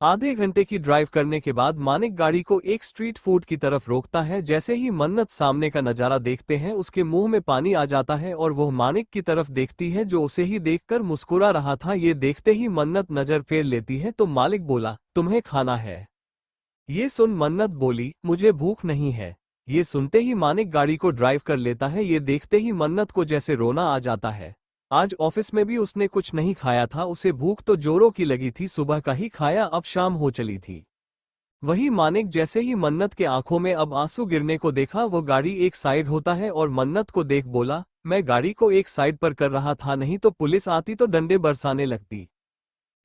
आधे घंटे की ड्राइव करने के बाद मानिक गाड़ी को एक स्ट्रीट फूड की तरफ रोकता है। जैसे ही मन्नत सामने का नजारा देखते हैं उसके मुंह में पानी आ जाता है और वह मानिक की तरफ देखती है जो उसे ही देखकर मुस्कुरा रहा था। ये देखते ही मन्नत नजर फेर लेती है तो मालिक बोला, तुम्हें खाना है? ये सुन मन्नत बोली, मुझे भूख नहीं है। ये सुनते ही मानिक गाड़ी को ड्राइव कर लेता है। ये देखते ही मन्नत को जैसे रोना आ जाता है। आज ऑफिस में भी उसने कुछ नहीं खाया था, उसे भूख तो जोरों की लगी थी, सुबह का ही खाया, अब शाम हो चली थी। वही मानिक जैसे ही मन्नत के आंखों में अब आंसू गिरने को देखा, वो गाड़ी एक साइड होता है और मन्नत को देख बोला, मैं गाड़ी को एक साइड पर कर रहा था, नहीं तो पुलिस आती तो डंडे बरसाने लगती।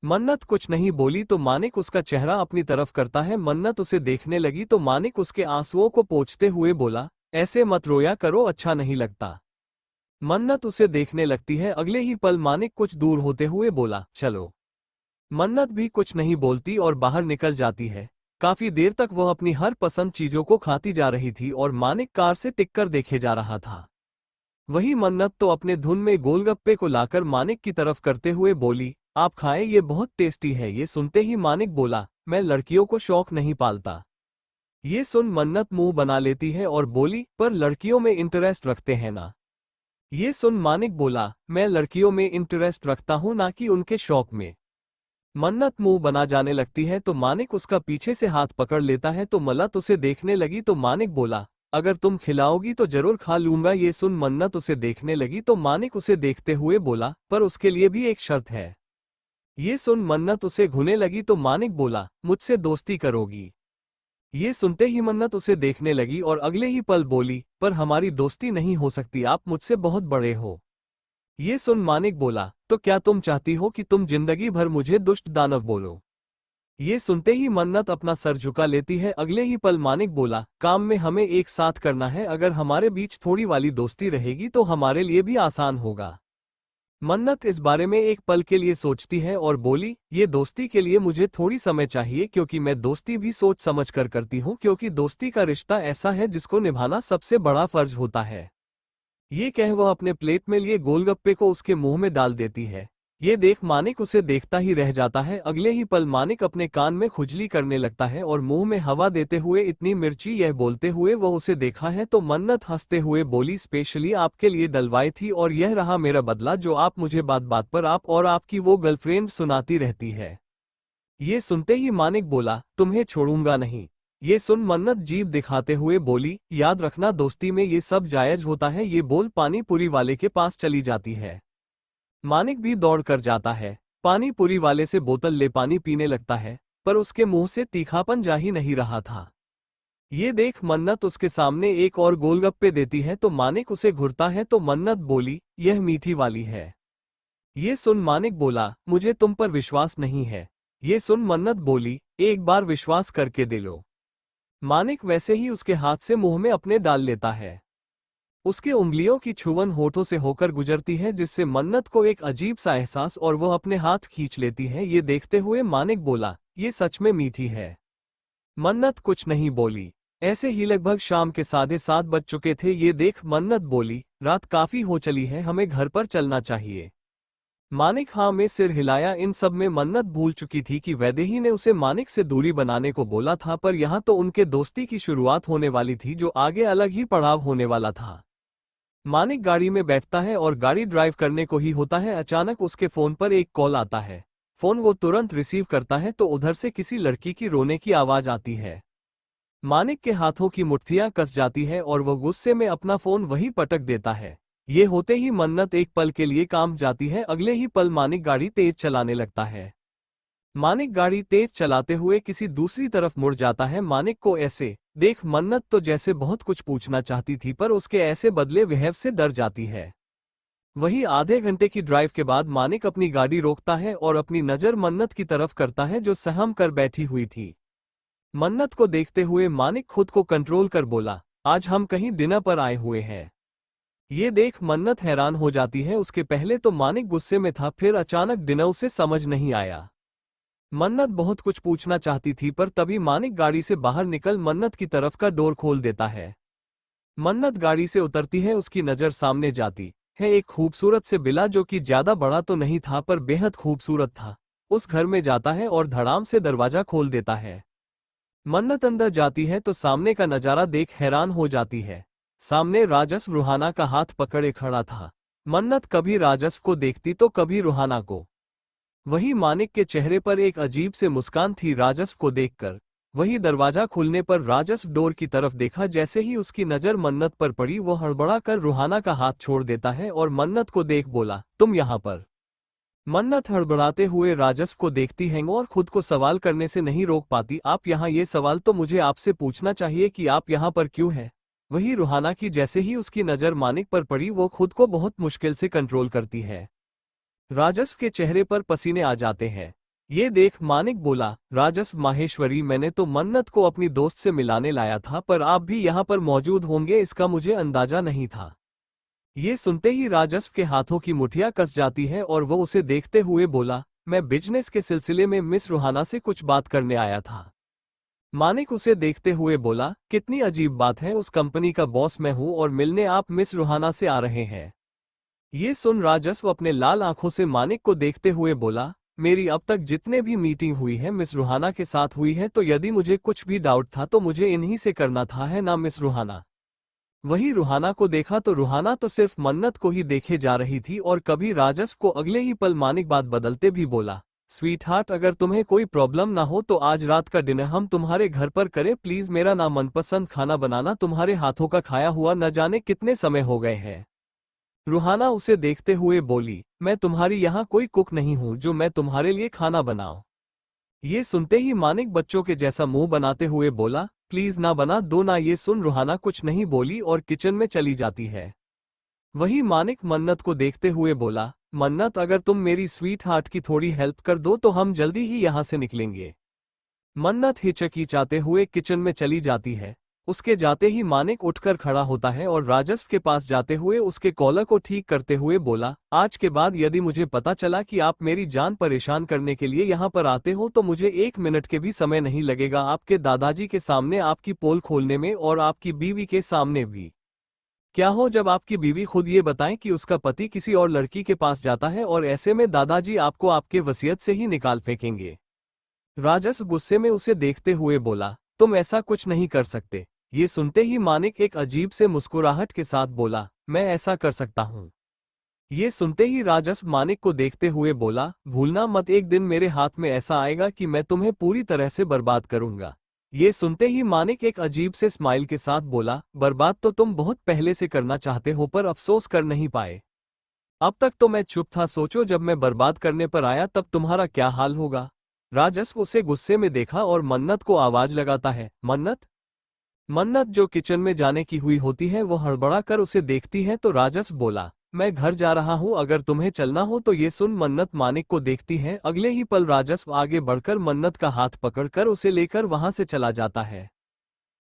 मन्नत कुछ नहीं बोली तो मानिक उसका चेहरा अपनी तरफ करता है। मन्नत उसे देखने लगी तो मानिक उसके आंसुओं को पोंछते हुए बोला, ऐसे मत रोया करो, अच्छा नहीं लगता। मन्नत उसे देखने लगती है। अगले ही पल मानिक कुछ दूर होते हुए बोला, चलो। मन्नत भी कुछ नहीं बोलती और बाहर निकल जाती है। काफी देर तक वह अपनी हर पसंद चीजों को खाती जा रही थी और मानिक कार से टिककर देखे जा रहा था। वही मन्नत तो अपने धुन में गोलगप्पे को लाकर मानिक की तरफ करते हुए बोली, आप खाएं, ये बहुत टेस्टी है। ये सुनते ही मानिक बोला, मैं लड़कियों को शौक नहीं पालता। ये सुन मन्नत मुंह बना लेती है और बोली, पर लड़कियों में इंटरेस्ट रखते हैं ना? ये सुन मानिक बोला, मैं लड़कियों में इंटरेस्ट रखता हूं, ना कि उनके शौक में। मन्नत मुंह बना जाने लगती है तो मानिक उसका पीछे से हाथ पकड़ लेता है तो मन्नत उसे देखने लगी तो मानिक बोला, अगर तुम खिलाओगी तो जरूर खा लूंगा। ये सुन मन्नत उसे देखने लगी तो मानिक उसे देखते हुए बोला, पर उसके लिए भी एक शर्त है। ये सुन मन्नत उसे घूरने लगी तो मानिक बोला, मुझसे दोस्ती करोगी? ये सुनते ही मन्नत उसे देखने लगी और अगले ही पल बोली, पर हमारी दोस्ती नहीं हो सकती, आप मुझसे बहुत बड़े हो। ये सुन मानिक बोला, तो क्या तुम चाहती हो कि तुम जिंदगी भर मुझे दुष्ट दानव बोलो? ये सुनते ही मन्नत अपना सर झुका लेती है। अगले ही पल मानिक बोला, काम में हमें एक साथ करना है, अगर हमारे बीच थोड़ी वाली दोस्ती रहेगी तो हमारे लिए भी आसान होगा। मन्नत इस बारे में एक पल के लिए सोचती है और बोली, ये दोस्ती के लिए मुझे थोड़ी समय चाहिए, क्योंकि मैं दोस्ती भी सोच समझ कर करती हूँ, क्योंकि दोस्ती का रिश्ता ऐसा है जिसको निभाना सबसे बड़ा फर्ज होता है। ये कह वह अपने प्लेट में लिए गोलगप्पे को उसके मुंह में डाल देती है। ये देख मानिक उसे देखता ही रह जाता है। अगले ही पल मानिक अपने कान में खुजली करने लगता है और मुंह में हवा देते हुए, इतनी मिर्ची, यह बोलते हुए वह उसे देखा है तो मन्नत हंसते हुए बोली, स्पेशली आपके लिए डलवाई थी और यह रहा मेरा बदला, जो आप मुझे बात बात पर आप और आपकी वो गर्लफ्रेंड सुनाती रहती है। ये सुनते ही मानिक बोला, तुम्हें छोड़ूंगा नहीं। ये सुन मन्नत जीभ दिखाते हुए बोली, याद रखना दोस्ती में ये सब जायज होता है। ये बोल पानी पूरी वाले के पास चली जाती है। मानिक भी दौड़ कर जाता है, पानी पूरी वाले से बोतल ले पानी पीने लगता है, पर उसके मुंह से तीखापन जा ही नहीं रहा था। ये देख मन्नत उसके सामने एक और गोलगप्पे देती है तो मानिक उसे घुरता है तो मन्नत बोली, यह मीठी वाली है। ये सुन मानिक बोला, मुझे तुम पर विश्वास नहीं है। ये सुन मन्नत बोली, एक बार विश्वास करके दे लो। मानिक वैसे ही उसके हाथ से मुंह में अपने डाल लेता है। उसके उंगलियों की छुवन होठों से होकर गुजरती है, जिससे मन्नत को एक अजीब सा एहसास और वह अपने हाथ खींच लेती है। ये देखते हुए मानिक बोला, ये सच में मीठी है। मन्नत कुछ नहीं बोली। ऐसे ही लगभग शाम के 7:30 बज चुके थे। ये देख मन्नत बोली, रात काफी हो चली है, हमें घर पर चलना चाहिए। मानिक हाँ में सिर हिलाया। इन सब में मन्नत भूल चुकी थी कि वैदेही ने उसे मानिक से दूरी बनाने को बोला था, पर यहाँ तो उनके दोस्ती की शुरुआत होने वाली थी, जो आगे अलग ही पड़ाव होने वाला था। मानिक गाड़ी में बैठता है और गाड़ी ड्राइव करने को ही होता है, अचानक उसके फोन पर एक कॉल आता है। फोन वो तुरंत रिसीव करता है तो उधर से किसी लड़की की रोने की आवाज आती है। मानिक के हाथों की मुट्ठियां कस जाती है और वह गुस्से में अपना फोन वहीं पटक देता है। ये होते ही मन्नत एक पल के लिए काम जाती है। अगले ही पल मानिक गाड़ी तेज चलाने लगता है। मानिक गाड़ी तेज चलाते हुए किसी दूसरी तरफ मुड़ जाता है। मानिक को ऐसे देख मन्नत तो जैसे बहुत कुछ पूछना चाहती थी, पर उसके ऐसे बदले वहव से डर जाती है। वही आधे घंटे की ड्राइव के बाद मानिक अपनी गाड़ी रोकता है और अपनी नज़र मन्नत की तरफ करता है, जो सहम कर बैठी हुई थी। मन्नत को देखते हुए मानिक खुद को कंट्रोल कर बोला, आज हम कहीं डिनर पर आए हुए हैं। ये देख मन्नत हैरान हो जाती है। उसके पहले तो मानिक गुस्से में था, फिर अचानक डिनर उसे समझ नहीं आया। मन्नत बहुत कुछ पूछना चाहती थी, पर तभी मानिक गाड़ी से बाहर निकल मन्नत की तरफ का डोर खोल देता है। मन्नत गाड़ी से उतरती है। उसकी नज़र सामने जाती है एक खूबसूरत से बिल्ला, जो कि ज्यादा बड़ा तो नहीं था पर बेहद खूबसूरत था। उस घर में जाता है और धड़ाम से दरवाजा खोल देता है। मन्नत अंदर जाती है तो सामने का नजारा देख हैरान हो जाती है। सामने राजस्व रूहाना का हाथ पकड़े खड़ा था। मन्नत कभी राजस्व को देखती तो कभी रूहाना को। वही मानिक के चेहरे पर एक अजीब से मुस्कान थी राजस्व को देखकर। वही दरवाजा खुलने पर राजस्व डोर की तरफ देखा। जैसे ही उसकी नजर मन्नत पर पड़ी, वो हड़बड़ा कर रूहाना का हाथ छोड़ देता है और मन्नत को देख बोला, तुम यहाँ पर। मन्नत हड़बड़ाते हुए राजस्व को देखती है और खुद को सवाल करने से नहीं रोक पाती। आप यहाँ? ये सवाल तो मुझे आपसे पूछना चाहिए कि आप यहाँ पर क्यों हैं? वही रूहाना की जैसे ही उसकी नजर मानिक पर पड़ी, वो खुद को बहुत मुश्किल से कंट्रोल करती है। राजस्व के चेहरे पर पसीने आ जाते हैं। ये देख मानिक बोला, राजस्व माहेश्वरी, मैंने तो मन्नत को अपनी दोस्त से मिलाने लाया था, पर आप भी यहाँ पर मौजूद होंगे इसका मुझे अंदाजा नहीं था। ये सुनते ही राजस्व के हाथों की मुठियां कस जाती है और वो उसे देखते हुए बोला, मैं बिजनेस के सिलसिले में मिस रूहाना से कुछ बात करने आया था। मानिक उसे देखते हुए बोला, कितनी अजीब बात है, उस कंपनी का बॉस मैं हूँ और मिलने आप मिस रूहाना से आ रहे हैं। ये सुन राजस्व अपने लाल आंखों से मानिक को देखते हुए बोला, मेरी अब तक जितने भी मीटिंग हुई है मिस रूहाना के साथ हुई है, तो यदि मुझे कुछ भी डाउट था तो मुझे इन्हीं से करना था, है ना मिस रूहाना? वही रूहाना को देखा तो रूहाना तो सिर्फ मन्नत को ही देखे जा रही थी और कभी राजस्व को। अगले ही पल मानिक बात बदलते भी बोला, स्वीट हार्ट, अगर तुम्हें कोई प्रॉब्लम ना हो तो आज रात का डिनर हम तुम्हारे घर पर करें प्लीज। मेरा ना मनपसंद खाना बनाना तुम्हारे हाथों का खाया हुआ न जाने कितने समय हो गए हैं। रूहाना उसे देखते हुए बोली, मैं तुम्हारी यहाँ कोई कुक नहीं हूँ जो मैं तुम्हारे लिए खाना बनाऊं। ये सुनते ही मानिक बच्चों के जैसा मुंह बनाते हुए बोला, प्लीज ना बना दो ना। ये सुन रूहाना कुछ नहीं बोली और किचन में चली जाती है। वही मानिक मन्नत को देखते हुए बोला, मन्नत, अगर तुम मेरी स्वीट हार्ट की थोड़ी हेल्प कर दो तो हम जल्दी ही यहाँ से निकलेंगे। मन्नत हिचकिचाते हुए किचन में चली जाती है। उसके जाते ही मानिक उठकर खड़ा होता है और राजस्व के पास जाते हुए उसके कॉलर को ठीक करते हुए बोला, आज के बाद यदि मुझे पता चला कि आप मेरी जान परेशान करने के लिए यहाँ पर आते हो तो मुझे 1 मिनट के भी समय नहीं लगेगा आपके दादाजी के सामने आपकी पोल खोलने में और आपकी बीवी के सामने भी। क्या हो जब आपकी बीवी खुद ये बताएं कि उसका पति किसी और लड़की के पास जाता है और ऐसे में दादाजी आपको आपके वसीयत से ही निकाल फेंकेंगे। राजस्व गुस्से में उसे देखते हुए बोला, तुम ऐसा कुछ नहीं कर सकते। ये सुनते ही मानिक एक अजीब से मुस्कुराहट के साथ बोला, मैं ऐसा कर सकता हूँ। ये सुनते ही राजस्व मानिक को देखते हुए बोला, भूलना मत, एक दिन मेरे हाथ में ऐसा आएगा कि मैं तुम्हें पूरी तरह से बर्बाद करूंगा। ये सुनते ही मानिक एक अजीब से स्माइल के साथ बोला, बर्बाद तो तुम बहुत पहले से करना चाहते हो पर अफसोस कर नहीं पाए। अब तक तो मैं चुप था, सोचो जब मैं बर्बाद करने पर आया तब तुम्हारा क्या हाल होगा। राजस्व उसे गुस्से में देखा और मन्नत को आवाज लगाता है, मन्नत। मन्नत जो किचन में जाने की हुई होती है वो हड़बड़ा कर उसे देखती है तो राजस्व बोला, मैं घर जा रहा हूँ, अगर तुम्हें चलना हो तो। ये सुन मन्नत मानिक को देखती है। अगले ही पल राजस्व आगे बढ़कर मन्नत का हाथ पकड़कर उसे लेकर वहां से चला जाता है।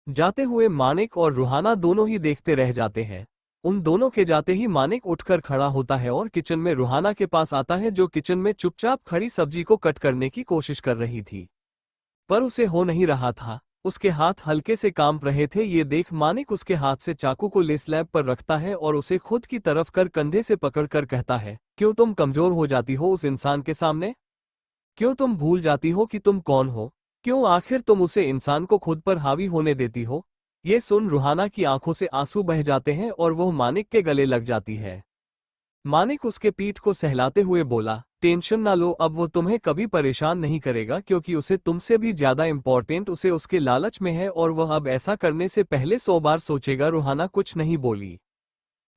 जाते हुए मानिक और रूहाना दोनों ही देखते रह जाते हैं। उन दोनों के जाते ही मानिक उठकर खड़ा होता है और किचन में रूहाना के पास आता है, जो किचन में चुपचाप खड़ी सब्जी को कट करने की कोशिश कर रही थी, पर उसे हो नहीं रहा था। उसके हाथ हल्के से कांप रहे थे। ये देख मानिक उसके हाथ से चाकू को ले स्लैब पर रखता है और उसे खुद की तरफ कर कंधे से पकड़कर कहता है, क्यों तुम कमजोर हो जाती हो उस इंसान के सामने? क्यों तुम भूल जाती हो कि तुम कौन हो? क्यों आखिर तुम उसे इंसान को खुद पर हावी होने देती हो? ये सुन रूहाना की आंखों से आंसू बह जाते हैं और वह मानिक के गले लग जाती है। मानिक उसके पीठ को सहलाते हुए बोला, टेंशन ना लो, अब वो तुम्हें कभी परेशान नहीं करेगा क्योंकि उसे तुमसे भी ज्यादा इंपॉर्टेंट उसे उसके लालच में है और वह अब ऐसा करने से पहले 100 बार सोचेगा। रूहाना कुछ नहीं बोली।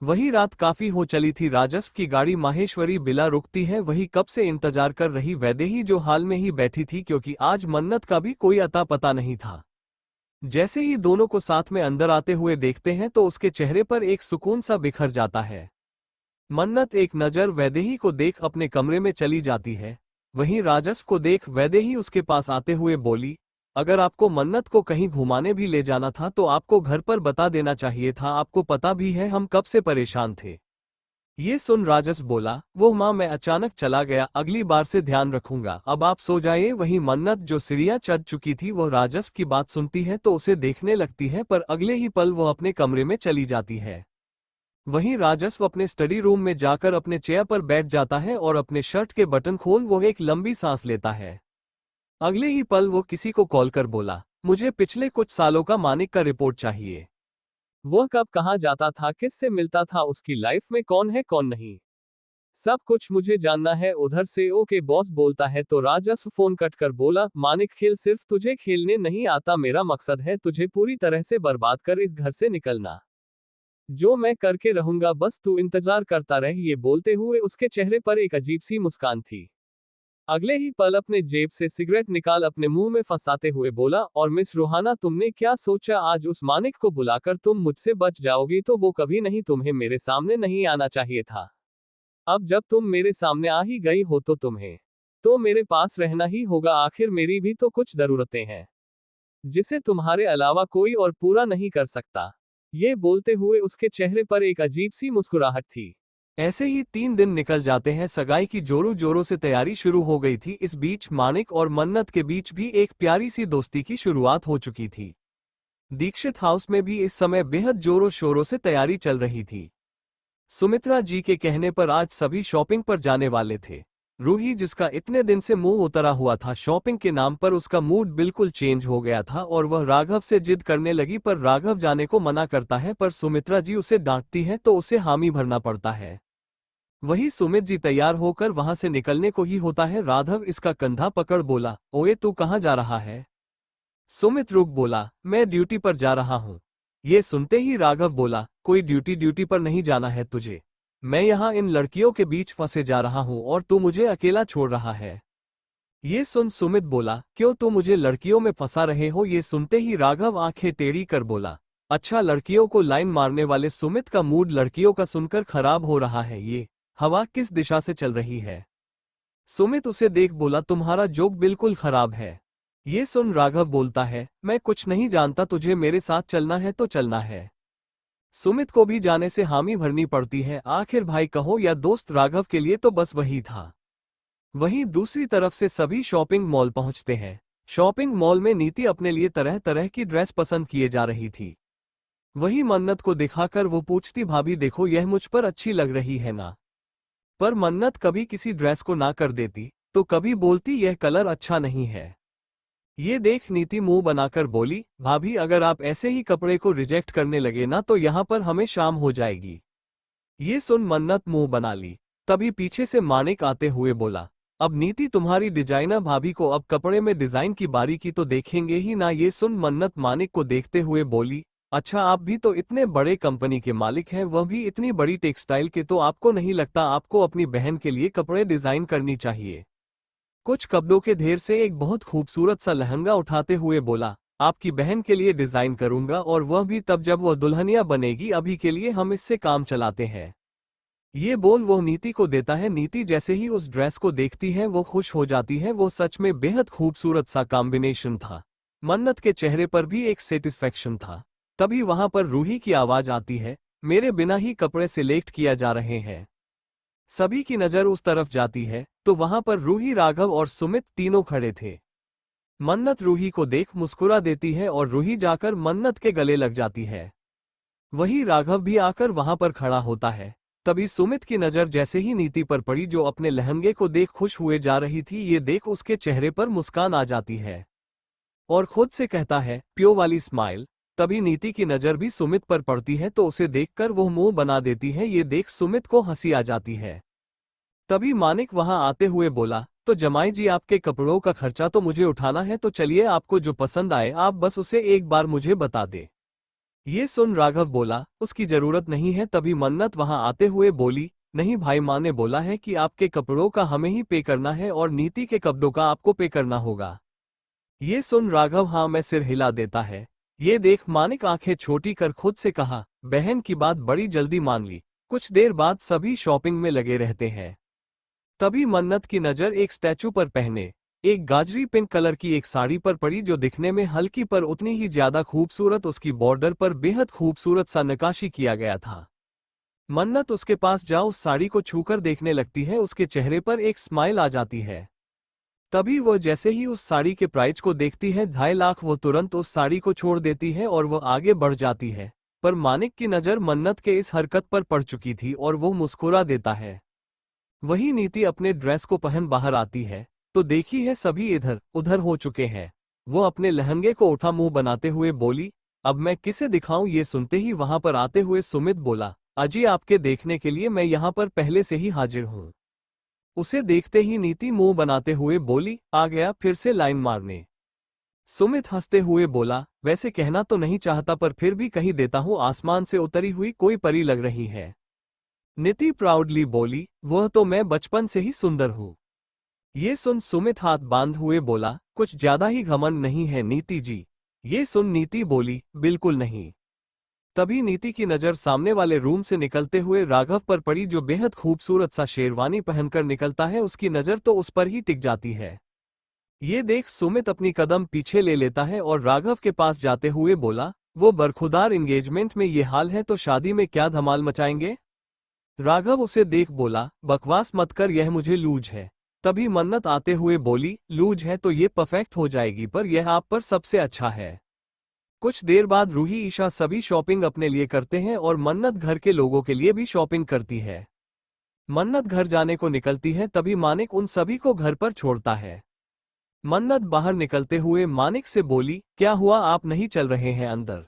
वही रात काफी हो चली थी। राजस्व की गाड़ी माहेश्वरी बिला रुकती है। वही कब से इंतजार कर रही वैदेही जो हाल में ही बैठी थी, क्योंकि आज मन्नत का भी कोई अता पता नहीं था। जैसे ही दोनों को साथ में अंदर आते हुए देखते हैं तो उसके चेहरे पर एक सुकून सा बिखर जाता है। मन्नत एक नजर वैदेही को देख अपने कमरे में चली जाती है। वहीं राजस्व को देख वैदेही उसके पास आते हुए बोली, अगर आपको मन्नत को कहीं घुमाने भी ले जाना था तो आपको घर पर बता देना चाहिए था। आपको पता भी है हम कब से परेशान थे। ये सुन राजस्व बोला, वो माँ मैं अचानक चला गया, अगली बार से ध्यान रखूंगा, अब आप सो जाइए। वहीं मन्नत जो सीढ़ियां चढ़ चुकी थी वो राजस्व की बात सुनती है तो उसे देखने लगती है, पर अगले ही पल वो अपने कमरे में चली जाती है। वहीं राजस्व अपने स्टडी रूम में जाकर अपने चेयर पर बैठ जाता है और अपने शर्ट के बटन खोल वो एक लंबी सांस लेता है। अगले ही पल वो किसी को कॉल कर बोला, मुझे पिछले कुछ सालों का मानिक का रिपोर्ट चाहिए। वह कब कहाँ जाता था, किससे मिलता था, उसकी लाइफ में कौन है कौन नहीं, सब कुछ मुझे जानना है। उधर से ओके बॉस बोलता है तो राजस्व फोन कट कर बोला, मानिक खेल सिर्फ तुझे खेलने नहीं आता, मेरा मकसद है तुझे पूरी तरह से बर्बाद कर इस घर से निकलना। जो मैं करके रहूंगा बस तू इंतजार करता रह। ये बोलते हुए उसके चेहरे पर एक अजीब सी मुस्कान थी। अगले ही पल अपने जेब से सिगरेट निकाल अपने मुंह में फंसाते हुए बोला, और मिस रूहाना तुमने क्या सोचा, आज उस मानिक को बुलाकर तुम मुझसे बच जाओगी तो वो कभी नहीं, तुम्हें मेरे सामने नहीं आना चाहिए था। अब जब तुम मेरे सामने आ ही गई हो तो तुम्हें तो मेरे पास रहना ही होगा, आखिर मेरी भी तो कुछ जरूरतें हैं जिसे तुम्हारे अलावा कोई और पूरा नहीं कर सकता। ये बोलते हुए उसके चेहरे पर एक अजीब सी मुस्कुराहट थी। ऐसे ही 3 दिन निकल जाते हैं। सगाई की जोरों जोरों से तैयारी शुरू हो गई थी। इस बीच मानिक और मन्नत के बीच भी एक प्यारी सी दोस्ती की शुरुआत हो चुकी थी। दीक्षित हाउस में भी इस समय बेहद जोरों शोरों से तैयारी चल रही थी। सुमित्रा जी के कहने पर आज सभी शॉपिंग पर जाने वाले थे। रूही जिसका इतने दिन से मुंह उतरा हुआ था शॉपिंग के नाम पर, उसका मूड बिल्कुल चेंज हो गया था और वह राघव से जिद करने लगी, पर राघव जाने को मना करता है, पर सुमित्रा जी उसे डांटती है तो उसे हामी भरना पड़ता है। वही सुमित जी तैयार होकर वहां से निकलने को ही होता है। राघव इसका कंधा पकड़ बोला, ओए तू कहाँ जा रहा है। सुमित रुक बोला, मैं ड्यूटी पर जा रहा हूँ। ये सुनते ही राघव बोला, कोई ड्यूटी पर नहीं जाना है तुझे, मैं यहाँ इन लड़कियों के बीच फंसे जा रहा हूँ और तू मुझे अकेला छोड़ रहा है। ये सुन सुमित बोला, क्यों तू मुझे लड़कियों में फंसा रहे हो। ये सुनते ही राघव आंखें टेढ़ी कर बोला, अच्छा लड़कियों को लाइन मारने वाले। सुमित का मूड लड़कियों का सुनकर खराब हो रहा है। ये हवा किस दिशा से चल रही है। सुमित उसे देख बोला, तुम्हारा जोक बिल्कुल खराब है। ये सुन राघव बोलता है, मैं कुछ नहीं जानता, तुझे मेरे साथ चलना है तो चलना है। सुमित को भी जाने से हामी भरनी पड़ती है। आखिर भाई कहो या दोस्त, राघव के लिए तो बस वही था। वहीं दूसरी तरफ से सभी शॉपिंग मॉल पहुंचते हैं। शॉपिंग मॉल में नीति अपने लिए तरह तरह की ड्रेस पसंद किए जा रही थी। वही मन्नत को दिखाकर वो पूछती, भाभी देखो यह मुझ पर अच्छी लग रही है ना। पर मन्नत कभी किसी ड्रेस को ना कर देती तो कभी बोलती यह कलर अच्छा नहीं है। ये देख नीति मुंह बनाकर बोली, भाभी अगर आप ऐसे ही कपड़े को रिजेक्ट करने लगे ना तो यहाँ पर हमें शाम हो जाएगी। ये सुन मन्नत मुंह बना ली। तभी पीछे से मानिक आते हुए बोला, अब नीति तुम्हारी डिजाइनर भाभी को अब कपड़े में डिजाइन की बारीकी तो देखेंगे ही ना। ये सुन मन्नत मानिक को देखते हुए बोली, अच्छा आप भी तो इतने बड़े कंपनी के मालिक हैं, वह भी इतनी बड़ी टेक्सटाइल के, तो आपको नहीं लगता आपको अपनी बहन के लिए कपड़े डिजाइन करनी चाहिए। कुछ कपड़ों के ढेर से एक बहुत खूबसूरत सा लहंगा उठाते हुए बोला, आपकी बहन के लिए डिजाइन करूंगा और वह भी तब जब वह दुल्हनिया बनेगी, अभी के लिए हम इससे काम चलाते हैं। ये बोल वो नीति को देता है। नीति जैसे ही उस ड्रेस को देखती है वो खुश हो जाती है। वो सच में बेहद खूबसूरत सा कॉम्बिनेशन था। मन्नत के चेहरे पर भी एक सेटिस्फैक्शन था। तभी वहां पर रूही की आवाज आती है, मेरे बिना ही कपड़े सिलेक्ट किया जा रहे हैं। सभी की नजर उस तरफ जाती है तो वहां पर रूही, राघव और सुमित तीनों खड़े थे। मन्नत रूही को देख मुस्कुरा देती है और रूही जाकर मन्नत के गले लग जाती है। वही राघव भी आकर वहां पर खड़ा होता है। तभी सुमित की नजर जैसे ही नीति पर पड़ी जो अपने लहंगे को देख खुश हुए जा रही थी, ये देख उसके चेहरे पर मुस्कान आ जाती है और खुद से कहता है, प्यो वाली स्माइल। तभी नीति की नजर भी सुमित पर पड़ती है तो उसे देखकर वो मुंह बना देती है। ये देख सुमित को हंसी आ जाती है। तभी मानिक वहां आते हुए बोला, तो जमाई जी आपके कपड़ों का खर्चा तो मुझे उठाना है, तो चलिए आपको जो पसंद आए आप बस उसे एक बार मुझे बता दे। ये सुन राघव बोला, उसकी जरूरत नहीं है। तभी मन्नत वहां आते हुए बोली, नहीं भाई, माँ ने बोला है कि आपके कपड़ों का हमें ही पे करना है और नीति के कपड़ों का आपको पे करना होगा। ये सुन राघव हाँ में सिर हिला देता है। ये देख मानिक आंखें छोटी कर खुद से कहा, बहन की बात बड़ी जल्दी मान ली। कुछ देर बाद सभी शॉपिंग में लगे रहते हैं। तभी मन्नत की नजर एक स्टैचू पर पहने एक गाजरी पिंक कलर की एक साड़ी पर पड़ी, जो दिखने में हल्की पर उतनी ही ज्यादा खूबसूरत। उसकी बॉर्डर पर बेहद खूबसूरत सा नक्काशी किया गया था। मन्नत उसके पास जा उस साड़ी को छूकर देखने लगती है। उसके चेहरे पर एक स्माइल आ जाती है। तभी वो जैसे ही उस साड़ी के प्राइस को देखती है 2.5 लाख, वो तुरंत उस साड़ी को छोड़ देती है और वो आगे बढ़ जाती है। पर मानिक की नज़र मन्नत के इस हरकत पर पड़ चुकी थी और वो मुस्कुरा देता है। वही नीति अपने ड्रेस को पहन बाहर आती है तो देखी है सभी इधर उधर हो चुके हैं। वो अपने लहंगे को उठा मुंह बनाते हुए बोली, अब मैं किसे दिखाऊं। ये सुनते ही वहां पर आते हुए सुमित बोला, अजी आपके देखने के लिए मैं यहाँ पर पहले से ही हाजिर हूँ। उसे देखते ही नीति मुंह बनाते हुए बोली, आ गया फिर से लाइन मारने। सुमित हंसते हुए बोला, वैसे कहना तो नहीं चाहता पर फिर भी कही देता हूँ, आसमान से उतरी हुई कोई परी लग रही है। नीति प्राउडली बोली, वह तो मैं बचपन से ही सुंदर हूँ। ये सुन सुमित हाथ बांध हुए बोला, कुछ ज्यादा ही घमंड नहीं है नीति जी। ये सुन नीति बोली, बिल्कुल नहीं। तभी नीति की नजर सामने वाले रूम से निकलते हुए राघव पर पड़ी, जो बेहद खूबसूरत सा शेरवानी पहनकर निकलता है। उसकी नजर तो उस पर ही टिक जाती है। ये देख सुमित अपनी कदम पीछे ले लेता है और राघव के पास जाते हुए बोला, वो बरखुदार एंगेजमेंट में ये हाल है तो शादी में क्या धमाल मचाएंगे। राघव उसे देख बोला, बकवास मत कर, यह मुझे लूज है। तभी मन्नत आते हुए बोली, लूज है तो ये परफेक्ट हो जाएगी, पर यह आप पर सबसे अच्छा है। कुछ देर बाद रूही ईशा सभी शॉपिंग अपने लिए करते हैं और मन्नत घर के लोगों के लिए भी शॉपिंग करती है। मन्नत घर जाने को निकलती है तभी मानिक उन सभी को घर पर छोड़ता है। मन्नत बाहर निकलते हुए मानिक से बोली, क्या हुआ, आप नहीं चल रहे हैं अंदर।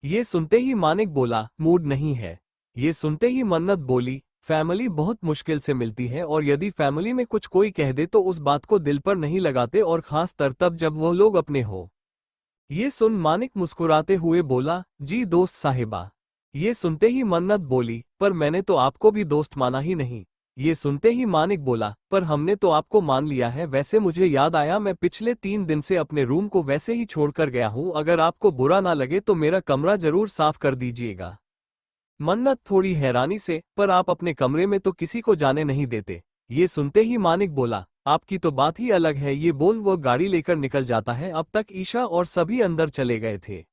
ये सुनते ही मानिक बोला, मूड नहीं है। ये सुनते ही मन्नत बोली, फैमिली बहुत मुश्किल से मिलती है और यदि फैमिली में कुछ कोई कह दे तो उस बात को दिल पर नहीं लगाते, और खास तर तब जब वो लोग अपने हो। ये सुन मानिक मुस्कुराते हुए बोला, जी दोस्त साहिबा। ये सुनते ही मन्नत बोली, पर मैंने तो आपको भी दोस्त माना ही नहीं। ये सुनते ही मानिक बोला, पर हमने तो आपको मान लिया है। वैसे मुझे याद आया, मैं पिछले 3 दिन से अपने रूम को वैसे ही छोड़कर गया हूँ। अगर आपको बुरा ना लगे तो मेरा कमरा जरूर साफ कर दीजिएगा। मन्नत थोड़ी हैरानी से, पर आप अपने कमरे में तो किसी को जाने नहीं देते। ये सुनते ही मानिक बोला, आपकी तो बात ही अलग है। ये बोल वो गाड़ी लेकर निकल जाता है। अब तक ईशा और सभी अंदर चले गए थे।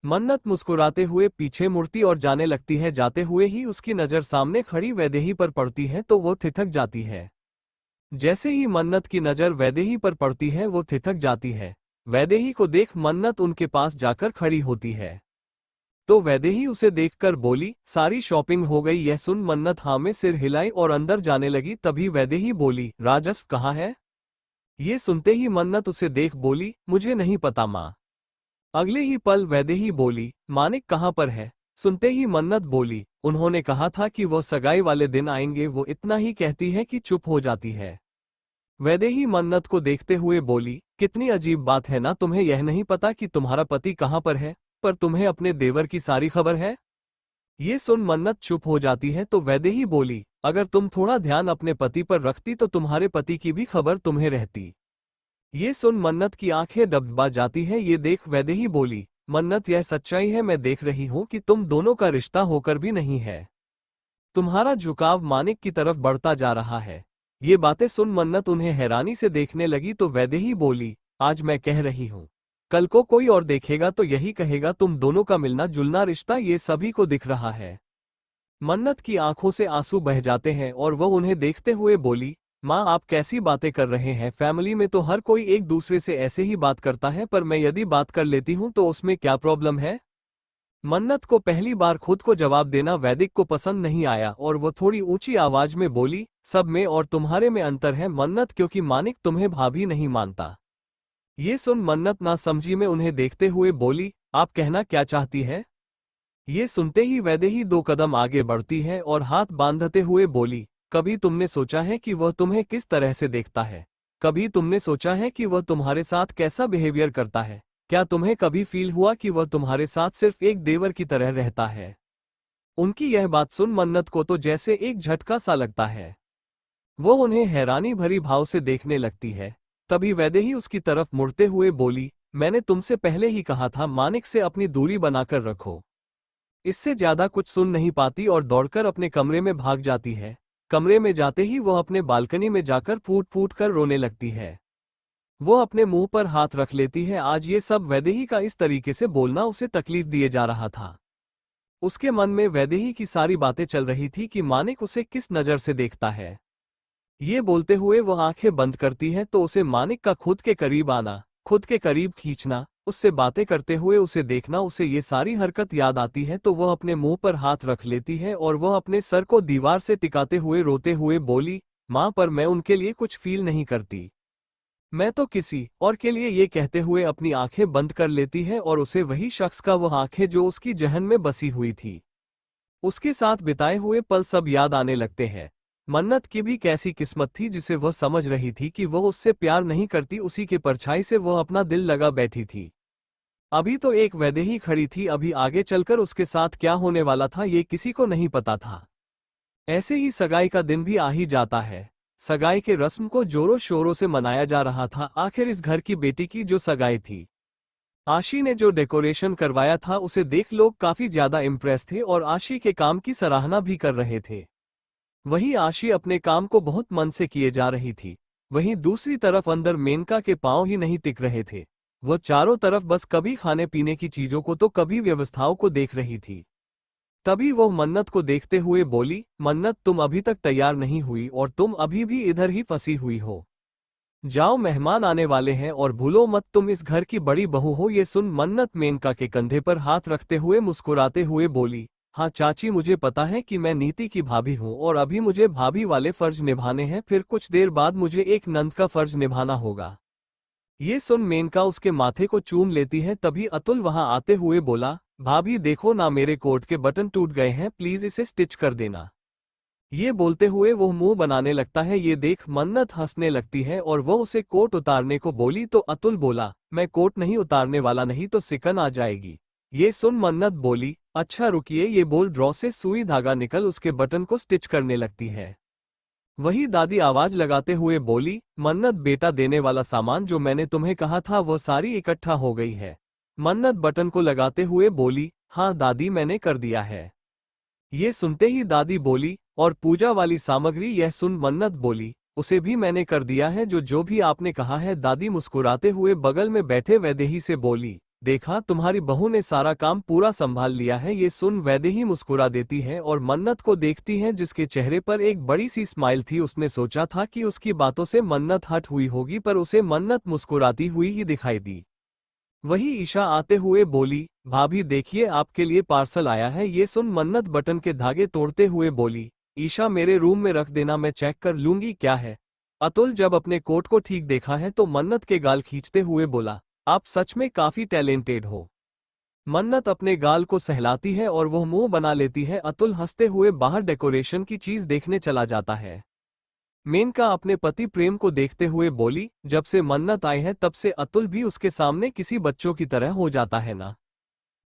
मन्नत मुस्कुराते हुए पीछे मुड़ती और जाने लगती है। जाते हुए ही उसकी नज़र सामने खड़ी वैदेही पर पड़ती है तो वो ठिठक जाती है। जैसे ही मन्नत की नज़र वैदेही पर पड़ती है वो ठिठक जाती है। वैदेही को देख मन्नत उनके पास जाकर खड़ी होती है तो वैदेही उसे देखकर बोली, सारी शॉपिंग हो गई। यह सुन मन्नत हाँ में सिर हिलाई और अंदर जाने लगी। तभी वैदेही बोली, राजस्व कहाँ है। ये सुनते ही मन्नत उसे देख बोली, मुझे नहीं पता माँ। अगले ही पल वैदेही बोली, मानिक कहाँ पर है। सुनते ही मन्नत बोली, उन्होंने कहा था कि वो सगाई वाले दिन आएंगे। वो इतना ही कहती है कि चुप हो जाती है। वैदेही मन्नत को देखते हुए बोली, कितनी अजीब बात है ना, तुम्हें यह नहीं पता कि तुम्हारा पति कहाँ पर है, पर तुम्हें अपने देवर की सारी खबर है। ये सुन मन्नत चुप हो जाती है तो वैदेही बोली, अगर तुम थोड़ा ध्यान अपने पति पर रखती तो तुम्हारे पति की भी खबर तुम्हें रहती। ये सुन मन्नत की आंखें डबडबा जाती है। ये देख वैदेही बोली, मन्नत यह सच्चाई है, मैं देख रही हूँ कि तुम दोनों का रिश्ता होकर भी नहीं है। तुम्हारा झुकाव मानिक की तरफ बढ़ता जा रहा है। ये बातें सुन मन्नत उन्हें हैरानी से देखने लगी तो वैदेही बोली, आज मैं कह रही हूँ, कल को कोई और देखेगा तो यही कहेगा तुम दोनों का मिलना जुलना रिश्ता ये सभी को दिख रहा है। मन्नत की आंखों से आंसू बह जाते हैं और वह उन्हें देखते हुए बोली, माँ आप कैसी बातें कर रहे हैं, फैमिली में तो हर कोई एक दूसरे से ऐसे ही बात करता है, पर मैं यदि बात कर लेती हूँ तो उसमें क्या प्रॉब्लम है। मन्नत को पहली बार खुद को जवाब देना वैदिक को पसंद नहीं आया और वो थोड़ी ऊंची आवाज में बोली, सब में और तुम्हारे में अंतर है मन्नत, क्योंकि मानिक तुम्हें भाभी नहीं मानता। ये सुन मन्नत ना समझी में उन्हें देखते हुए बोली, आप कहना क्या चाहती है। ये सुनते ही वैदेही 2 कदम आगे बढ़ती है और हाथ बांधते हुए बोली, कभी तुमने सोचा है कि वह तुम्हें किस तरह से देखता है। कभी तुमने सोचा है कि वह तुम्हारे साथ कैसा बिहेवियर करता है। क्या तुम्हें कभी फील हुआ कि वह तुम्हारे साथ सिर्फ एक देवर की तरह रहता है? उनकी यह बात सुन मन्नत को तो जैसे एक झटका सा लगता है। वो उन्हें हैरानी भरी भाव से देखने लगती है। तभी वैदेही उसकी तरफ मुड़ते हुए बोली, मैंने तुमसे पहले ही कहा था मानिक से अपनी दूरी बनाकर रखो। इससे ज्यादा कुछ सुन नहीं पाती और दौड़कर अपने कमरे में भाग जाती है। कमरे में जाते ही वह अपने बालकनी में जाकर फूट फूट कर रोने लगती है। वो अपने मुंह पर हाथ रख लेती है। आज ये सब वैदेही का इस तरीके से बोलना उसे तकलीफ दिए जा रहा था। उसके मन में वैदेही की सारी बातें चल रही थी कि मानिक उसे किस नज़र से देखता है। ये बोलते हुए वह आंखें बंद करती है तो उसे मानिक का खुद के करीब आना, खुद के करीब खींचना, उससे बातें करते हुए उसे देखना, उसे ये सारी हरकत याद आती है तो वह अपने मुंह पर हाथ रख लेती है और वह अपने सर को दीवार से टिकाते हुए रोते हुए बोली, माँ पर मैं उनके लिए कुछ फील नहीं करती। मैं तो किसी और के लिए ये कहते हुए अपनी आंखें बंद कर लेती है और उसे वही शख्स का वह आंखें जो उसकी जहन में बसी हुई थी, उसके साथ बिताए हुए पल सब याद आने लगते हैं। मन्नत की भी कैसी किस्मत थी जिसे वह समझ रही थी कि वह उससे प्यार नहीं करती, उसी के परछाई से वह अपना दिल लगा बैठी थी। अभी तो एक वैदेही खड़ी थी, अभी आगे चलकर उसके साथ क्या होने वाला था ये किसी को नहीं पता था। ऐसे ही सगाई का दिन भी आ ही जाता है। सगाई के रस्म को जोरों शोरों से मनाया जा रहा था। आखिर इस घर की बेटी की जो सगाई थी, आशी ने जो डेकोरेशन करवाया था उसे देख लोग काफी ज्यादा इम्प्रेस थे और आशी के काम की सराहना भी कर रहे थे। वहीं आशी अपने काम को बहुत मन से किए जा रही थी। वहीं दूसरी तरफ अंदर मेनका के पांव ही नहीं टिक रहे थे। वह चारों तरफ बस कभी खाने पीने की चीजों को तो कभी व्यवस्थाओं को देख रही थी। तभी वह मन्नत को देखते हुए बोली, मन्नत तुम अभी तक तैयार नहीं हुई और तुम अभी भी इधर ही फंसी हुई हो। जाओ, मेहमान आने वाले हैं और भूलो मत तुम इस घर की बड़ी बहू हो। ये सुन मन्नत मेनका के कंधे पर हाथ रखते हुए मुस्कुराते हुए बोली, हाँ चाची, मुझे पता है कि मैं नीति की भाभी हूँ और अभी मुझे भाभी वाले फर्ज निभाने हैं, फिर कुछ देर बाद मुझे एक नंद का फर्ज निभाना होगा। ये सुन मेनका उसके माथे को चूम लेती है। तभी अतुल वहां आते हुए बोला, भाभी देखो ना, मेरे कोट के बटन टूट गए हैं, प्लीज इसे स्टिच कर देना। ये बोलते हुए वो मुंह बनाने लगता है। ये देख मन्नत हंसने लगती है और वह उसे कोट उतारने को बोली तो अतुल बोला, मैं कोट नहीं उतारने वाला, नहीं तो सिकन आ जाएगी। ये सुन मन्नत बोली, अच्छा रुकिए। ये बोल ड्रॉ से सुई धागा निकल उसके बटन को स्टिच करने लगती है। वही दादी आवाज लगाते हुए बोली, मन्नत बेटा, देने वाला सामान जो मैंने तुम्हें कहा था वह सारी इकट्ठा हो गई है। मन्नत बटन को लगाते हुए बोली, हाँ दादी, मैंने कर दिया है। ये सुनते ही दादी बोली, और पूजा वाली सामग्री? यह सुन मन्नत बोली, उसे भी मैंने कर दिया है, जो भी आपने कहा है। दादी मुस्कुराते हुए बगल में बैठे वैदेही से बोली, देखा, तुम्हारी बहू ने सारा काम पूरा संभाल लिया है। ये सुन वैदेही मुस्कुरा देती है और मन्नत को देखती है जिसके चेहरे पर एक बड़ी सी स्माइल थी। उसने सोचा था कि उसकी बातों से मन्नत हट हुई होगी, पर उसे मन्नत मुस्कुराती हुई ही दिखाई दी। वही ईशा आते हुए बोली, भाभी देखिए, आपके लिए पार्सल आया है। ये सुन मन्नत बटन के धागे तोड़ते हुए बोली, ईशा मेरे रूम में रख देना, मैं चेक कर लूंगी क्या है। अतुल जब अपने कोट को ठीक देखा है तो मन्नत के गाल खींचते हुए बोला, आप सच में काफी टैलेंटेड हो। मन्नत अपने गाल को सहलाती है और वह मुंह बना लेती है। अतुल हंसते हुए बाहर डेकोरेशन की चीज देखने चला जाता है। मेनका अपने पति प्रेम को देखते हुए बोली, जब से मन्नत आई है तब से अतुल भी उसके सामने किसी बच्चों की तरह हो जाता है ना,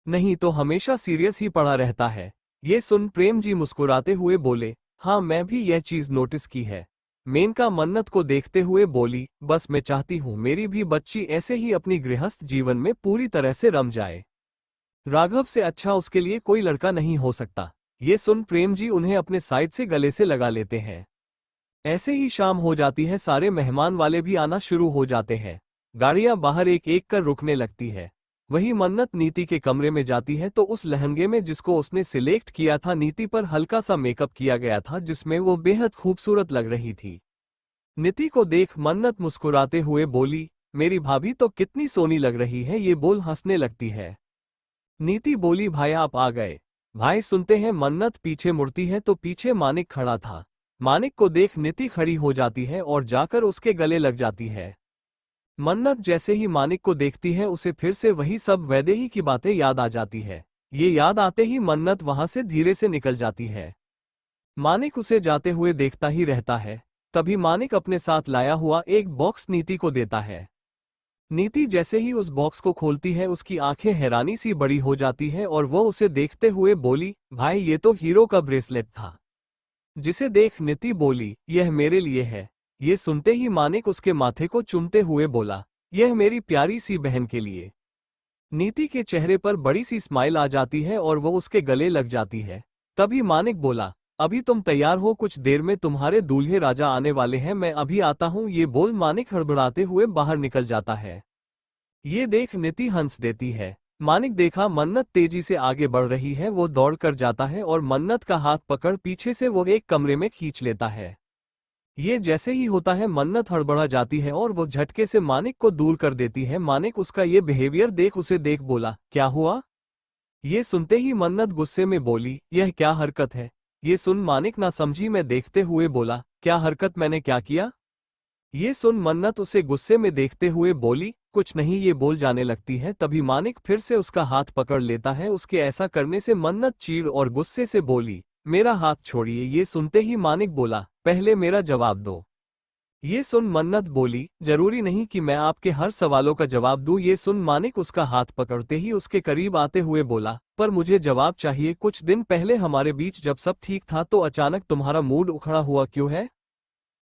नहीं तो हमेशा सीरियस ही पड़ा रहता है। ये सुन प्रेम जी मुस्कुराते हुए बोले, हाँ मैं भी यह चीज नोटिस की है। मेनका मन्नत को देखते हुए बोली, बस मैं चाहती हूँ मेरी भी बच्ची ऐसे ही अपनी गृहस्थ जीवन में पूरी तरह से रम जाए। राघव से अच्छा उसके लिए कोई लड़का नहीं हो सकता। ये सुन प्रेम जी उन्हें अपने साइड से गले से लगा लेते हैं। ऐसे ही शाम हो जाती है, सारे मेहमान वाले भी आना शुरू हो जाते हैं। गाड़ियां बाहर एक एक कर रुकने लगती है। वही मन्नत नीति के कमरे में जाती है तो उस लहंगे में जिसको उसने सिलेक्ट किया था, नीति पर हल्का सा मेकअप किया गया था जिसमें वो बेहद खूबसूरत लग रही थी। नीति को देख मन्नत मुस्कुराते हुए बोली, मेरी भाभी तो कितनी सोनी लग रही है। ये बोल हंसने लगती है। नीति बोली, भाई आप आ गए। भाई सुनते हैं मन्नत पीछे मुड़ती है तो पीछे मानिक खड़ा था। मानिक को देख नीति खड़ी हो जाती है और जाकर उसके गले लग जाती है। मन्नत जैसे ही मानिक को देखती है उसे फिर से वही सब वैदेही की बातें याद आ जाती है। ये याद आते ही मन्नत वहां से धीरे से निकल जाती है। मानिक उसे जाते हुए देखता ही रहता है। तभी मानिक अपने साथ लाया हुआ एक बॉक्स नीति को देता है। नीति जैसे ही उस बॉक्स को खोलती है उसकी आंखें हैरानी सी बड़ी हो जाती है और वो उसे देखते हुए बोली, भाई ये तो हीरो का ब्रेसलेट था। जिसे देख नीति बोली, यह मेरे लिए है। ये सुनते ही मानिक उसके माथे को चूमते हुए बोला, यह मेरी प्यारी सी बहन के लिए। नीति के चेहरे पर बड़ी सी स्माइल आ जाती है और वो उसके गले लग जाती है। तभी मानिक बोला, अभी तुम तैयार हो, कुछ देर में तुम्हारे दूल्हे राजा आने वाले हैं, मैं अभी आता हूँ। ये बोल मानिक हड़बड़ाते हुए बाहर निकल जाता है। ये देख नीति हंस देती है। मानिक देखा मन्नत तेजी से आगे बढ़ रही है, वो दौड़ कर जाता है और मन्नत का हाथ पकड़ पीछे से वो एक कमरे में खींच लेता है। ये जैसे ही होता है मन्नत हड़बड़ा जाती है और वो झटके से मानिक को दूर कर देती है। मानिक उसका ये बिहेवियर देख उसे देख बोला, क्या हुआ? ये सुनते ही मन्नत गुस्से में बोली, यह क्या हरकत है? ये सुन मानिक ना समझी में देखते हुए बोला, क्या हरकत, मैंने क्या किया? ये सुन मन्नत उसे गुस्से में देखते हुए बोली, कुछ नहीं, ये बोल जाने लगती है। तभी मानिक फिर से उसका हाथ पकड़ लेता है। उसके ऐसा करने से मन्नत चीड़ और गुस्से से बोली, मेरा हाथ छोड़िए। ये सुनते ही मानिक बोला, पहले मेरा जवाब दो। ये सुन मन्नत बोली, जरूरी नहीं कि मैं आपके हर सवालों का जवाब दूं। ये सुन मानिक उसका हाथ पकड़ते ही उसके करीब आते हुए बोला, पर मुझे जवाब चाहिए। कुछ दिन पहले हमारे बीच जब सब ठीक था तो अचानक तुम्हारा मूड उखड़ा हुआ क्यों है?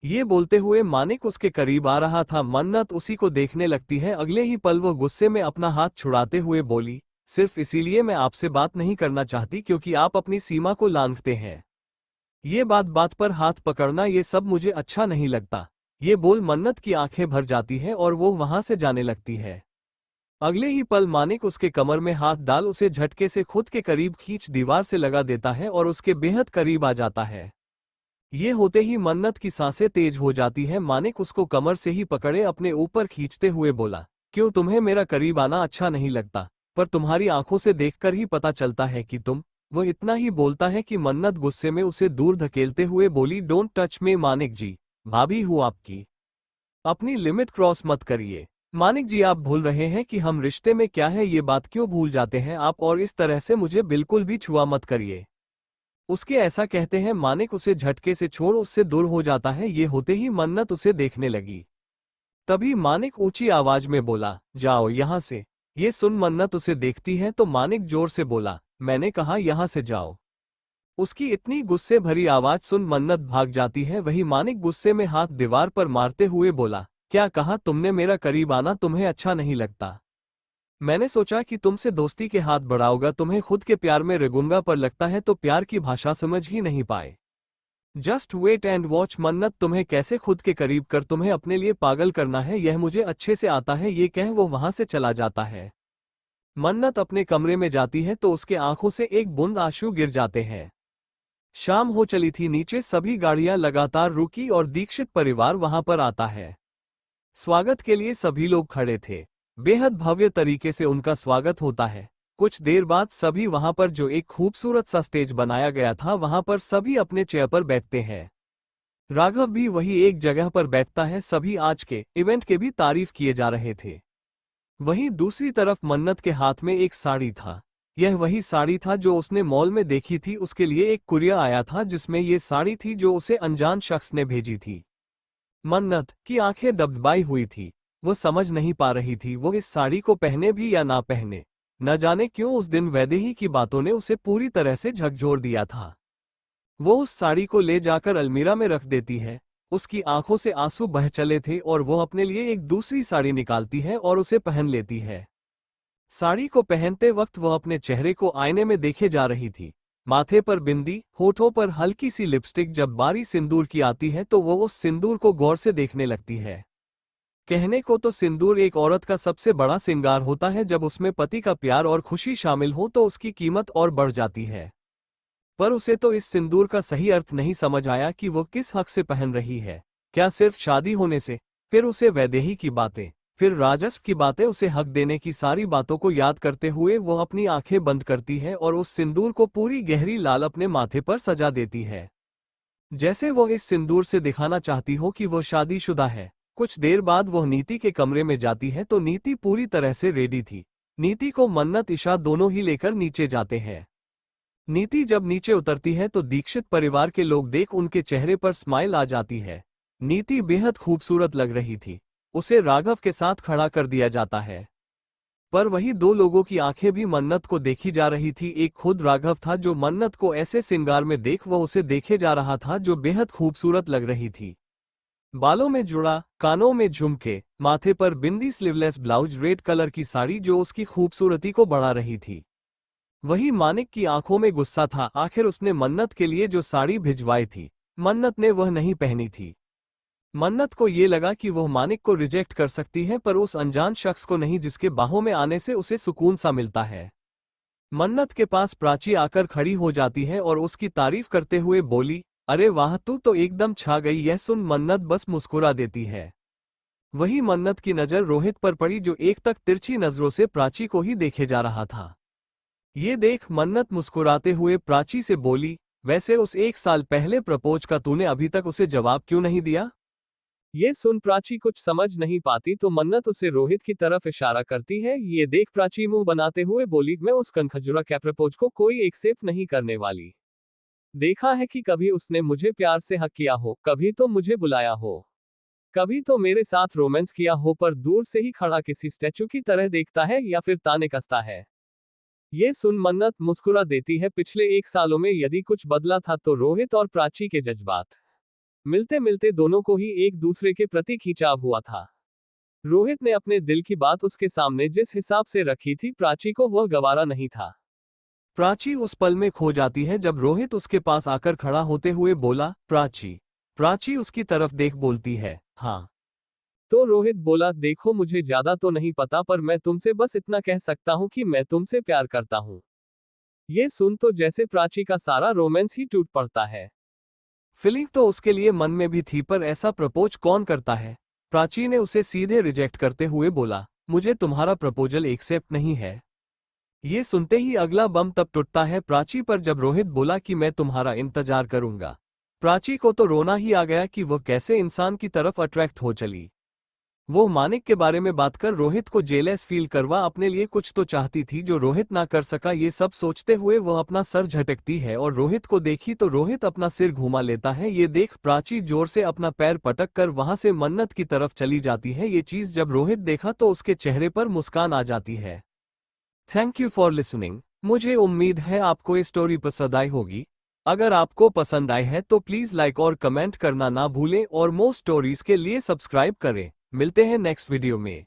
ये बोलते हुए मानिक उसके करीब आ रहा था। मन्नत उसी को देखने लगती है। अगले ही पल वो गुस्से में अपना हाथ छुड़ाते हुए बोली, सिर्फ इसीलिए मैं आपसे बात नहीं करना चाहती क्योंकि आप अपनी सीमा को लांघते हैं। ये बात बात पर हाथ पकड़ना, ये सब मुझे अच्छा नहीं लगता। ये बोल मन्नत की आंखें भर जाती है और वो वहां से जाने लगती है। अगले ही पल मानिक उसके कमर में हाथ डाल उसे झटके से खुद के करीब खींच दीवार से लगा देता है और उसके बेहद करीब आ जाता है। ये होते ही मन्नत की सांसें तेज हो जाती है। मानिक उसको कमर से ही पकड़े अपने ऊपर खींचते हुए बोला, क्यों, तुम्हें मेरा करीब आना अच्छा नहीं लगता? पर तुम्हारी आंखों से देखकर ही पता चलता है कि तुम। वो इतना ही बोलता है कि मन्नत गुस्से में उसे दूर धकेलते हुए बोली, डोंट टच मी मानिक जी, भाभी हूँ आपकी, अपनी लिमिट क्रॉस मत करिए। मानिक जी, आप भूल रहे हैं कि हम रिश्ते में क्या है, ये बात क्यों भूल जाते हैं आप? और इस तरह से मुझे बिल्कुल भी छुआ मत करिए। उसके ऐसा कहते हैं मानिक उसे झटके से छोड़ उससे दूर हो जाता है। ये होते ही मन्नत उसे देखने लगी। तभी मानिक ऊंची आवाज में बोला, जाओ यहां से। ये सुन मन्नत उसे देखती है तो मानिक जोर से बोला, मैंने कहा यहां से जाओ। उसकी इतनी गुस्से भरी आवाज सुन मन्नत भाग जाती है। वही मानिक गुस्से में हाथ दीवार पर मारते हुए बोला, क्या कहा तुमने? मेरा करीब आना तुम्हें अच्छा नहीं लगता? मैंने सोचा कि तुमसे दोस्ती के हाथ बढ़ाऊंगा, तुम्हें खुद के प्यार में रगूंगा, पर लगता है तो प्यार की भाषा समझ ही नहीं पाए। Just wait and watch. Mannat तुम्हें कैसे खुद के करीब कर तुम्हें अपने लिए पागल करना है, यह मुझे अच्छे से आता है। ये कह वो वहां से चला जाता है। मन्नत अपने कमरे में जाती है तो उसके आंखों से एक बूंद आंसू गिर जाते हैं। शाम हो चली थी। नीचे सभी गाड़ियां लगातार रुकी और दीक्षित परिवार वहां पर आता है। स्वागत के लिए सभी लोग खड़े थे। बेहद भव्य तरीके से उनका स्वागत होता है। कुछ देर बाद सभी वहां पर जो एक खूबसूरत सा स्टेज बनाया गया था वहां पर सभी अपने चेयर पर बैठते हैं। राघव भी वही एक जगह पर बैठता है। सभी आज के इवेंट के भी तारीफ किए जा रहे थे। वहीं दूसरी तरफ मन्नत के हाथ में एक साड़ी था। यह वही साड़ी था जो उसने मॉल में देखी थी। उसके लिए एक कुरियर आया था जिसमें ये साड़ी थी जो उसे अनजान शख्स ने भेजी थी। मन्नत की आंखें दबदबाई हुई थी। वो समझ नहीं पा रही थी वो इस साड़ी को पहने भी या ना पहने। न जाने क्यों उस दिन वैदेही की बातों ने उसे पूरी तरह से झकझोर दिया था। वो उस साड़ी को ले जाकर अलमीरा में रख देती है। उसकी आंखों से आंसू बह चले थे और वो अपने लिए एक दूसरी साड़ी निकालती है और उसे पहन लेती है। साड़ी को पहनते वक्त वह अपने चेहरे को आईने में देखे जा रही थी। माथे पर बिंदी, होठों पर हल्की सी लिपस्टिक। जब बारी सिंदूर की आती है तो वो उस सिंदूर को गौर से देखने लगती है। कहने को तो सिंदूर एक औरत का सबसे बड़ा श्रृंगार होता है। जब उसमें पति का प्यार और खुशी शामिल हो तो उसकी कीमत और बढ़ जाती है। पर उसे तो इस सिंदूर का सही अर्थ नहीं समझ आया कि वो किस हक से पहन रही है। क्या सिर्फ शादी होने से? फिर उसे वैदेही की बातें, फिर राजस्व की बातें, उसे हक देने की सारी बातों को याद करते हुए वो अपनी आंखें बंद करती है और उस सिंदूर को पूरी गहरी लाल अपने माथे पर सजा देती है, जैसे वो इस सिंदूर से दिखाना चाहती हो कि वो शादीशुदा है। कुछ देर बाद वह नीति के कमरे में जाती है तो नीति पूरी तरह से रेडी थी। नीति को मन्नत ईशा दोनों ही लेकर नीचे जाते हैं। नीति जब नीचे उतरती है तो दीक्षित परिवार के लोग देख उनके चेहरे पर स्माइल आ जाती है। नीति बेहद खूबसूरत लग रही थी। उसे राघव के साथ खड़ा कर दिया जाता है। पर वही दो लोगों की आंखें भी मन्नत को देखी जा रही थी। एक खुद राघव था जो मन्नत को ऐसे सिंगार में देख वह उसे देखे जा रहा था जो बेहद खूबसूरत लग रही थी। बालों में जुड़ा, कानों में झुमके, माथे पर बिंदी, स्लीवलेस ब्लाउज, रेड कलर की साड़ी जो उसकी खूबसूरती को बढ़ा रही थी। वही मानिक की आंखों में गुस्सा था। आखिर उसने मन्नत के लिए जो साड़ी भिजवाई थी, मन्नत ने वह नहीं पहनी थी। मन्नत को ये लगा कि वह मानिक को रिजेक्ट कर सकती है, पर उस अनजान शख्स को नहीं जिसके बाहों में आने से उसे सुकून सा मिलता है। मन्नत के पास प्राची आकर खड़ी हो जाती है और उसकी तारीफ करते हुए बोली, अरे वाह, तू तो एकदम छा गई। यह सुन मन्नत बस मुस्कुरा देती है। वही मन्नत की नजर रोहित पर पड़ी जो एक तक तिरछी नजरों से प्राची को ही देखे जा रहा था। ये देख मन्नत मुस्कुराते हुए प्राची से बोली, वैसे उस 1 साल पहले प्रपोज का तूने अभी तक उसे जवाब क्यों नहीं दिया? ये सुन प्राची कुछ समझ नहीं पाती तो मन्नत उसे रोहित की तरफ इशारा करती है। ये देख प्राची मुंह बनाते हुए बोली, मैं उस कनखजुरा के प्रपोज को कोई एक्सेप्ट नहीं करने वाली। देखा है कि कभी उसने मुझे प्यार से हक किया हो, कभी तो मुझे बुलाया हो, कभी तो मेरे साथ रोमांस किया हो, पर दूर से ही खड़ा किसी स्टैचू की तरह देखता है या फिर ताने कसता है। ये सुन मन्नत मुस्कुरा देती है। पिछले 1 सालों में यदि कुछ बदला था तो रोहित और प्राची के जज्बात। मिलते मिलते दोनों को ही एक दूसरे के प्रति खिंचाव हुआ था। रोहित ने अपने दिल की बात उसके सामने जिस हिसाब से रखी थी, प्राची को वह गवारा नहीं था। प्राची उस पल में खो जाती है जब रोहित उसके पास आकर खड़ा होते हुए बोला, प्राची। प्राची उसकी तरफ देख बोलती है, हाँ। तो रोहित बोला, देखो मुझे ज्यादा तो नहीं पता, पर मैं तुमसे बस इतना कह सकता हूं कि मैं तुमसे प्यार करता हूं। ये सुन तो जैसे प्राची का सारा रोमांस ही टूट पड़ता है। फीलिंग तो उसके लिए मन में भी थी, पर ऐसा प्रपोज कौन करता है? प्राची ने उसे सीधे रिजेक्ट करते हुए बोला, मुझे तुम्हारा प्रपोजल एक्सेप्ट नहीं है। ये सुनते ही अगला बम तब टूटता है प्राची पर जब रोहित बोला कि मैं तुम्हारा इंतजार करूंगा। प्राची को तो रोना ही आ गया कि वह कैसे इंसान की तरफ अट्रैक्ट हो चली। वो मानिक के बारे में बात कर रोहित को जेलस फील करवा अपने लिए कुछ तो चाहती थी जो रोहित ना कर सका। ये सब सोचते हुए वह अपना सर झटकती है और रोहित को देखी तो रोहित अपना सिर घुमा लेता है। ये देख प्राची जोर से अपना पैर पटक कर वहां से मन्नत की तरफ चली जाती है। ये चीज जब रोहित देखा तो उसके चेहरे पर मुस्कान आ जाती है। Thank you for listening. मुझे उम्मीद है आपको ये स्टोरी पसंद आई होगी। अगर आपको पसंद आई है तो प्लीज लाइक और कमेंट करना ना भूलें और मोर स्टोरीज के लिए सब्सक्राइब करें। मिलते हैं नेक्स्ट वीडियो में।